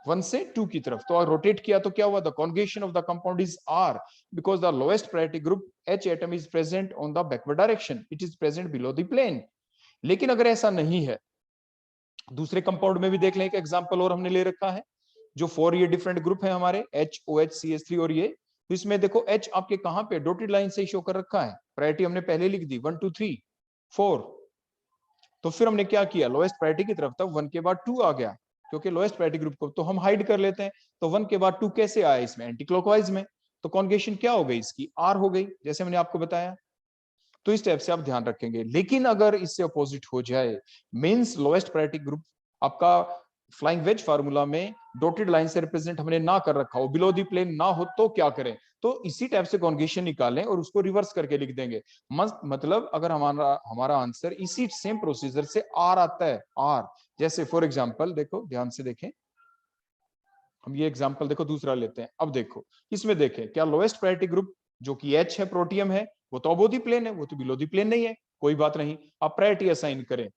वन से टू की तरफ। तो रोटेट किया तो क्या हुआ? The conjugation of the compound is R because the lowest priority group H atom is present on the backward direction, it is present below the plane. लेकिन अगर ऐसा नहीं है, दूसरे कंपाउंड में भी देख लें, एक एग्जांपल और हमने ले रखा है। जो फोर ये डिफरेंट ग्रुप है हमारे HOH CH3 और ये, तो इसमें देखो H आपके कहां पे डॉटेड लाइन से शो कर रखा है, प्रायोरिटी हमने पहले लिख दी 1 2 3 4। तो फिर हमने क्या किया? लोएस्ट प्रायोरिटी की तरफ तक वन के बाद टू आ गया, क्योंकि लोएस्ट प्रायोरिटी ग्रुप को तो हम हाइड कर लेते हैं। तो वन के बाद टू कैसे आया? इसमें एंटी क्लॉकवाइज में। तो कॉन्जुगेशन क्या हो गई? इसकी आर हो गई, जैसे मैंने आपको बताया। तो इस टाइप से आप ध्यान रखेंगे। लेकिन अगर इससे अपोजिट हो जाए, मींस लोएस्ट प्रायोरिटी ग्रुप आपका फ्लाइंग वेज फार्मूला में डॉटेड लाइन से रिप्रेजेंट हमने ना कर रखा हो, बिलो दी प्लेन ना हो, तो क्या करें? तो इसी टाइप से कॉन्जुगेशन निकालें और उसको रिवर्स करके लिख देंगे। मतलब अगर हमारा हमारा आंसर इसी सेम प्रोसीजर से आर आता है, आर। जैसे फॉर एग्जांपल देखो, ध्यान से देखें, हम ये एग्जांपल देखो दूसरा लेते हैं। अब देखो इसमें देखें, क्या लोएस्ट प्रायोरिटी ग्रुप जो कि H है, प्रोटियम है, वो तो अबोव द प्लेन है, वो तो बिलो द प्लेन नहीं है। कोई बात नहीं, आप प्रायोरिटी असाइन करें,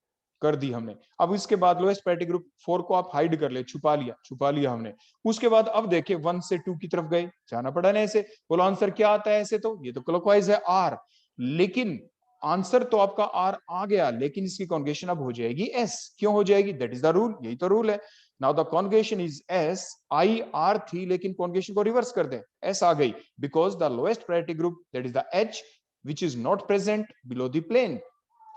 कर दी हमने। अब इसके बाद लोएस्ट प्रायोरिटी ग्रुप 4 को आप हाइड कर ले, छुपा लिया हमने। उसके बाद अब देखें 1 से 2 की तरफ गए, जाना पड़ा ना ऐसे। बोलो आंसर क्या आता है ऐसे? तो ये तो क्लॉकवाइज है आर, लेकिन आंसर तो आपका आर आ गया, लेकिन इसकी कॉन्जुगेशन अब हो जाएगी एस। क्यों हो जाएगी? दैट इज द रूल, यही तो रूल है। Now the conjugation is S, I R थी, लेकिन कॉन्जुगेशन को रिवर्स कर दें, एस आ गई, because the lowest priority group that is the H which is not present below the plane,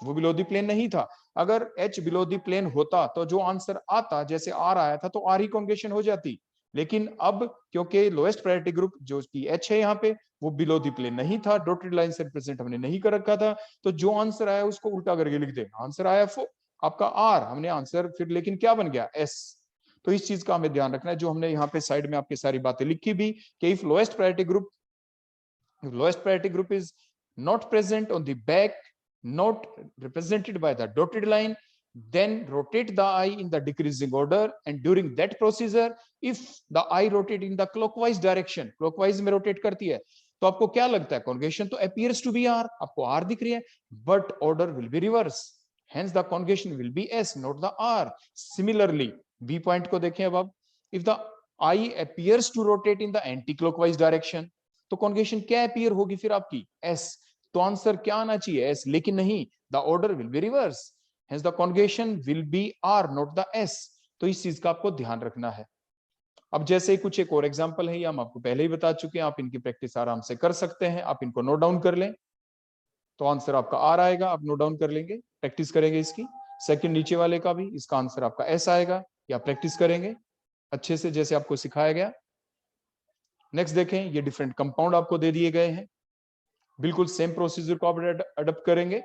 वो बिलो द प्लेन नहीं था। अगर एच बिलो द प्लेन होता तो जो आंसर आता, जैसे आर आया था, तो आर ही कॉन्जुगेशन हो जाती। लेकिन अब क्योंकि लोएस्ट प्रायोरिटी ग्रुप जो कि एच है यहाँ पे, वो बिलो द प्लेन नहीं था, डॉटेड लाइन से रिप्रेजेंट हमने नहीं कर रखा था, तो जो आंसर आया उसको उल्टा करके लिख दे। आंसर आया आपका आर, हमने आंसर फिर लेकिन क्या बन गया? एस। तो इस चीज का हमें ध्यान रखना है, जो हमने यहाँ पे साइड में आपकी सारी बातें लिखी भी, कि if lowest priority group is not present on the back, not represented by the dotted line, then rotate the eye in the decreasing order, and during that procedure if the eye rotate in the clockwise direction, clockwise में rotate करती है, तो आपको क्या लगता है? Conjugation तो appears to be R, आपको R दिख रही है, but order will be reverse, hence the conjugation will be S, not the R. Similarly B point को देखें अब if the eye appears to rotate in the anti-clockwise direction, तो conjugation क्या appear होगी फिर आपकी? एस। तो आंसर क्या आना चाहिए? एस, लेकिन नहीं, the order will be reverse, hence the conjugation will be R not the S. तो इस चीज का आपको ध्यान रखना है। अब जैसे कुछ एक और एग्जांपल है, ये हम आपको पहले ही बता चुके हैं, आप इनकी प्रैक्टिस आराम से कर सकते हैं। आप इनको नोट डाउन कर लें तो आंसर आपका आर आएगा, आप नोट डाउन कर लेंगे, प्रैक्टिस करेंगे इसकी। सेकंड नीचे वाले का भी, इसका आंसर आपका एस आएगा, या प्रैक्टिस करेंगे अच्छे से जैसे आपको सिखाया गया। नेक्स्ट देखें, ये डिफरेंट कंपाउंड आपको दे दिए गए हैं, बिल्कुल सेम प्रोसीजर को आप अडॉप्ट करेंगे।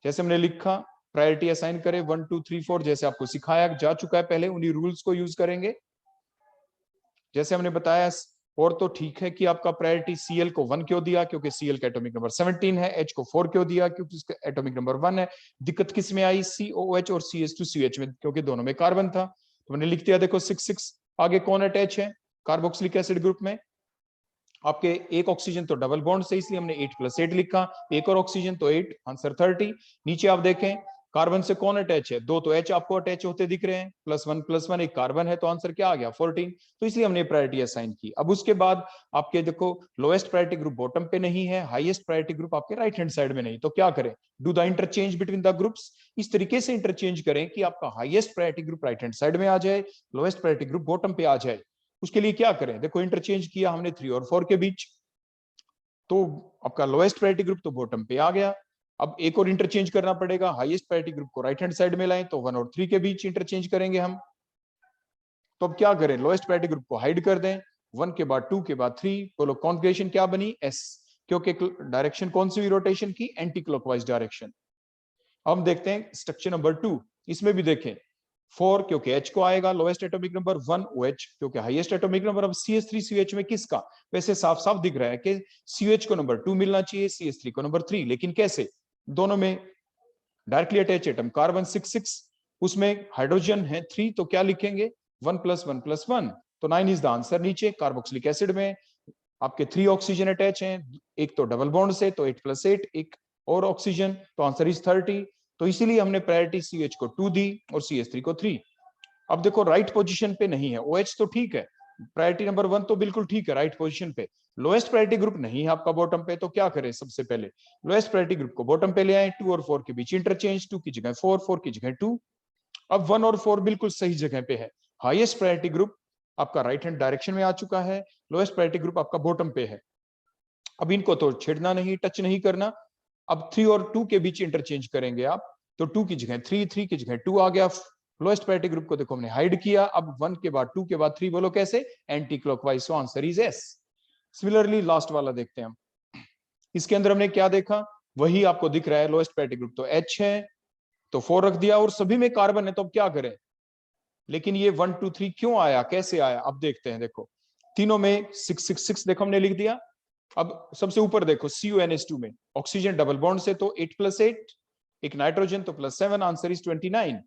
जैसे हमने लिखा, प्रायोरिटी असाइन करें 1 2 3 4, जैसे आपको सिखाया जा चुका है पहले, उन्हीं रूल्स को यूज करेंगे जैसे हमने बताया। और तो ठीक है कि आपका प्रायोरिटी सीएल को 1 क्यों दिया, क्योंकि सीएल का एटॉमिक नंबर 17 है। एच को 4 क्यों दिया, क्योंकि उसका एटॉमिक नंबर 1 है। दिक्कत किस में आई? COOH और CH2CH में, क्योंकि दोनों में कार्बन था। तो मैंने लिख दिया, देखो 6 आगे कौन अटैच है कार्बोक्सिलिक एसिड ग्रुप में? आपके एक ऑक्सीजन तो डबल बॉन्ड से, इसलिए हमने 8+8 लिखा। एक और ऑक्सीजन तो 8, आंसर 30। नीचे आप देखें, कार्बन से कौन अटैच है? 2 तो H आपको अटैच होते दिख रहे हैं, +1+1 एक कार्बन है, तो आंसर क्या आ गया? 14। तो इसलिए हमने प्रायोरिटी असाइन की। अब उसके बाद आपके देखो, लोएस्ट प्रायोरिटी ग्रुप बॉटम पे नहीं है, हाईएस्ट प्रायोरिटी ग्रुप आपके राइट हैंड साइड में नहीं, तो क्या करें? Do the interchange between the groups. इस तरीके से इंटरचेंज करें कि आपका highest priority group right hand side में आ जाए, लोएस्ट प्रायोरिटी ग्रुप बॉटम पे आ जाए। उसके लिए क्या करें? देखो, इंटरचेंज किया हमने 3 और 4 के बीच, तो आपका लोएस्ट प्रायोरिटी ग्रुप तो बॉटम पे आ गया। अब एक और इंटरचेंज करना पड़ेगा, हाईएस्ट प्रायोरिटी ग्रुप को राइट हैंड साइड में लाएं, तो 1 और 3 के बीच इंटरचेंज करेंगे हम। तो अब क्या करें? लोएस्ट प्रायोरिटी ग्रुप को हाइड कर दें, 1 के बाद 2 के बाद 3, बोलो कॉन्जुगेशन क्या बनी? एस, क्योंकि डायरेक्शन कौन सी हुई रोटेशन की? Anti clockwise direction. अब देखते हैं स्ट्रक्चर नंबर 2, इसमें भी देखें 4 क्योंकि H को आएगा लोएस्ट एटॉमिक नंबर, 1 OH क्योंकि हाईएस्ट एटॉमिक नंबर। अब CH3CH में किसका? वैसे साफ साफ दिख रहा है कि CH को नंबर 2 मिलना चाहिए, CH3 को नंबर 3, लेकिन कैसे? दोनों में डायरेक्टली अटैच एटम, कार्बन 6 उसमें हाइड्रोजन है 3, तो क्या लिखेंगे? 1+1+1, तो 9 इज द आंसर। नीचे कार्बोक्सिलिक एसिड में आपके 3 ऑक्सीजन अटैच हैं, एक तो डबल बॉन्ड से, तो 8+8 एक और ऑक्सीजन, तो आंसर इज 30। तो इसीलिए हमने प्रायोरिटी CH को 2 दी और CH3 को 3। अब देखो, राइट पोजीशन पे नहीं है, OH तो ठीक है, प्रायोरिटी नंबर 1 तो बिल्कुल ठीक है राइट पोजीशन पे, लोएस्ट प्रायोरिटी ग्रुप नहीं है आपका बॉटम पे, तो क्या करें? सबसे पहले लोएस्ट प्रायोरिटी ग्रुप को बॉटम पे ले आए, 2 और 4 के बीच इंटरचेंज, 2 की जगह 4, 4 की जगह 2। अब 1 और 4 बिल्कुल सही जगह पे है। हाईएस्ट प्रायोरिटी ग्रुप आपका राइट हैंड डायरेक्शन में आ चुका है, लोएस्ट प्रायोरिटी ग्रुप आपका बॉटम पे है। अब इनको तो छेड़ना नहीं, टच नहीं करना। अब 3 और 2 के बीच इंटरचेंज करेंगे आप, तो 2 की जगह 3, 3 की जगह 2 आ गया। लोएस्ट प्रायोरिटी ग्रुप को देखो हमने हाइड किया। अब 1 के बाद 2 के बाद 3, बोलो कैसे? Anti clockwise, so answer is S. Similarly last वाला देखते हैं हम। इसके अंदर हमने क्या देखा? वही आपको दिख रहा है, लोएस्ट प्रायोरिटी ग्रुप तो H है, तो 4 रख दिया, और सभी में कार्बन है, तो अब क्या करें? लेकिन ये 1 2 3 क्यों आया, कैसे आया? अब देखते हैं। देखो, तीनों में 6 देखो हमने लिख दिया। अब सबसे ऊपर देखो, CuNH2 में ऑक्सीजन डबल बॉन्ड से, तो 8+8, एक नाइट्रोजन तो +7, आंसर इज 29।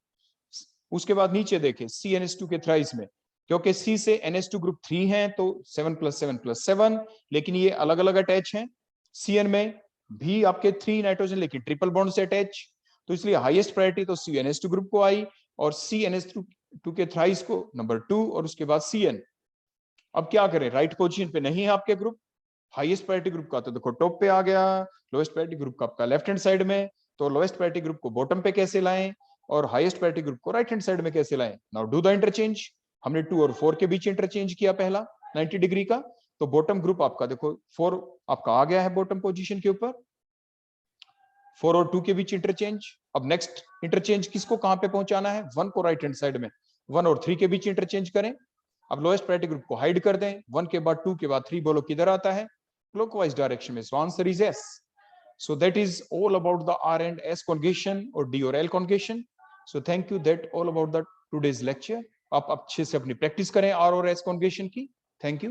उसके बाद नीचे देखे CnH2 के थ्राइस में, क्योंकि C से NH2 ग्रुप 3 है, तो 7+7+7, लेकिन ये अलग अलग अटैच हैं। Cn में भी आपके 3 नाइट्रोजन, लेकिन ट्रिपल बॉन्ड से अटैच, तो इसलिए हाईएस्ट प्रायोरिटी तो CnH2 ग्रुप को आई, और CnH2 के थ्राइस को नंबर 2, और उसके बाद Cn। अब क्या करें? राइट पोजीशन पे नहीं है आपके ग्रुप, हाईएस्ट प्रायोरिटी ग्रुप का तो देखो टॉप पे आ गया, लोएस्ट प्रायोरिटी ग्रुप का आपका लेफ्ट हैंड साइड में, तो लोएस्ट प्रायोरिटी ग्रुप को बॉटम पे कैसे लाएं और हाईएस्ट प्रायोरिटी ग्रुप को राइट हैंड साइड में कैसे लाएं? Now do the interchange. हमने 2 और 4 के बीच इंटरचेंज किया पहला 90 डिग्री का, तो बॉटम ग्रुप आपका देखो 4 आपका आ गया है बॉटम पोजीशन के ऊपर, 4 और 2 के बीच इंटरचेंज। अब नेक्स्ट इंटरचेंज किसको कहां पे पहुंचाना है? 1 को राइट हैंड साइड में, 1 और 3 के बीच इंटरचेंज करें। अब लोएस्ट प्रायोरिटी ग्रुप को हाइड कर दें, 1 के बाद 2 के बाद 3, बोलो किधर आता है? क्लॉकवाइज डायरेक्शन में, so answer is S. So that is all about the R and S conjugation or D or L conjugation. So thank you, that all about the today's lecture. आप अच्छे से अपनी प्रैक्टिस करें R और S conjugation की। Thank you.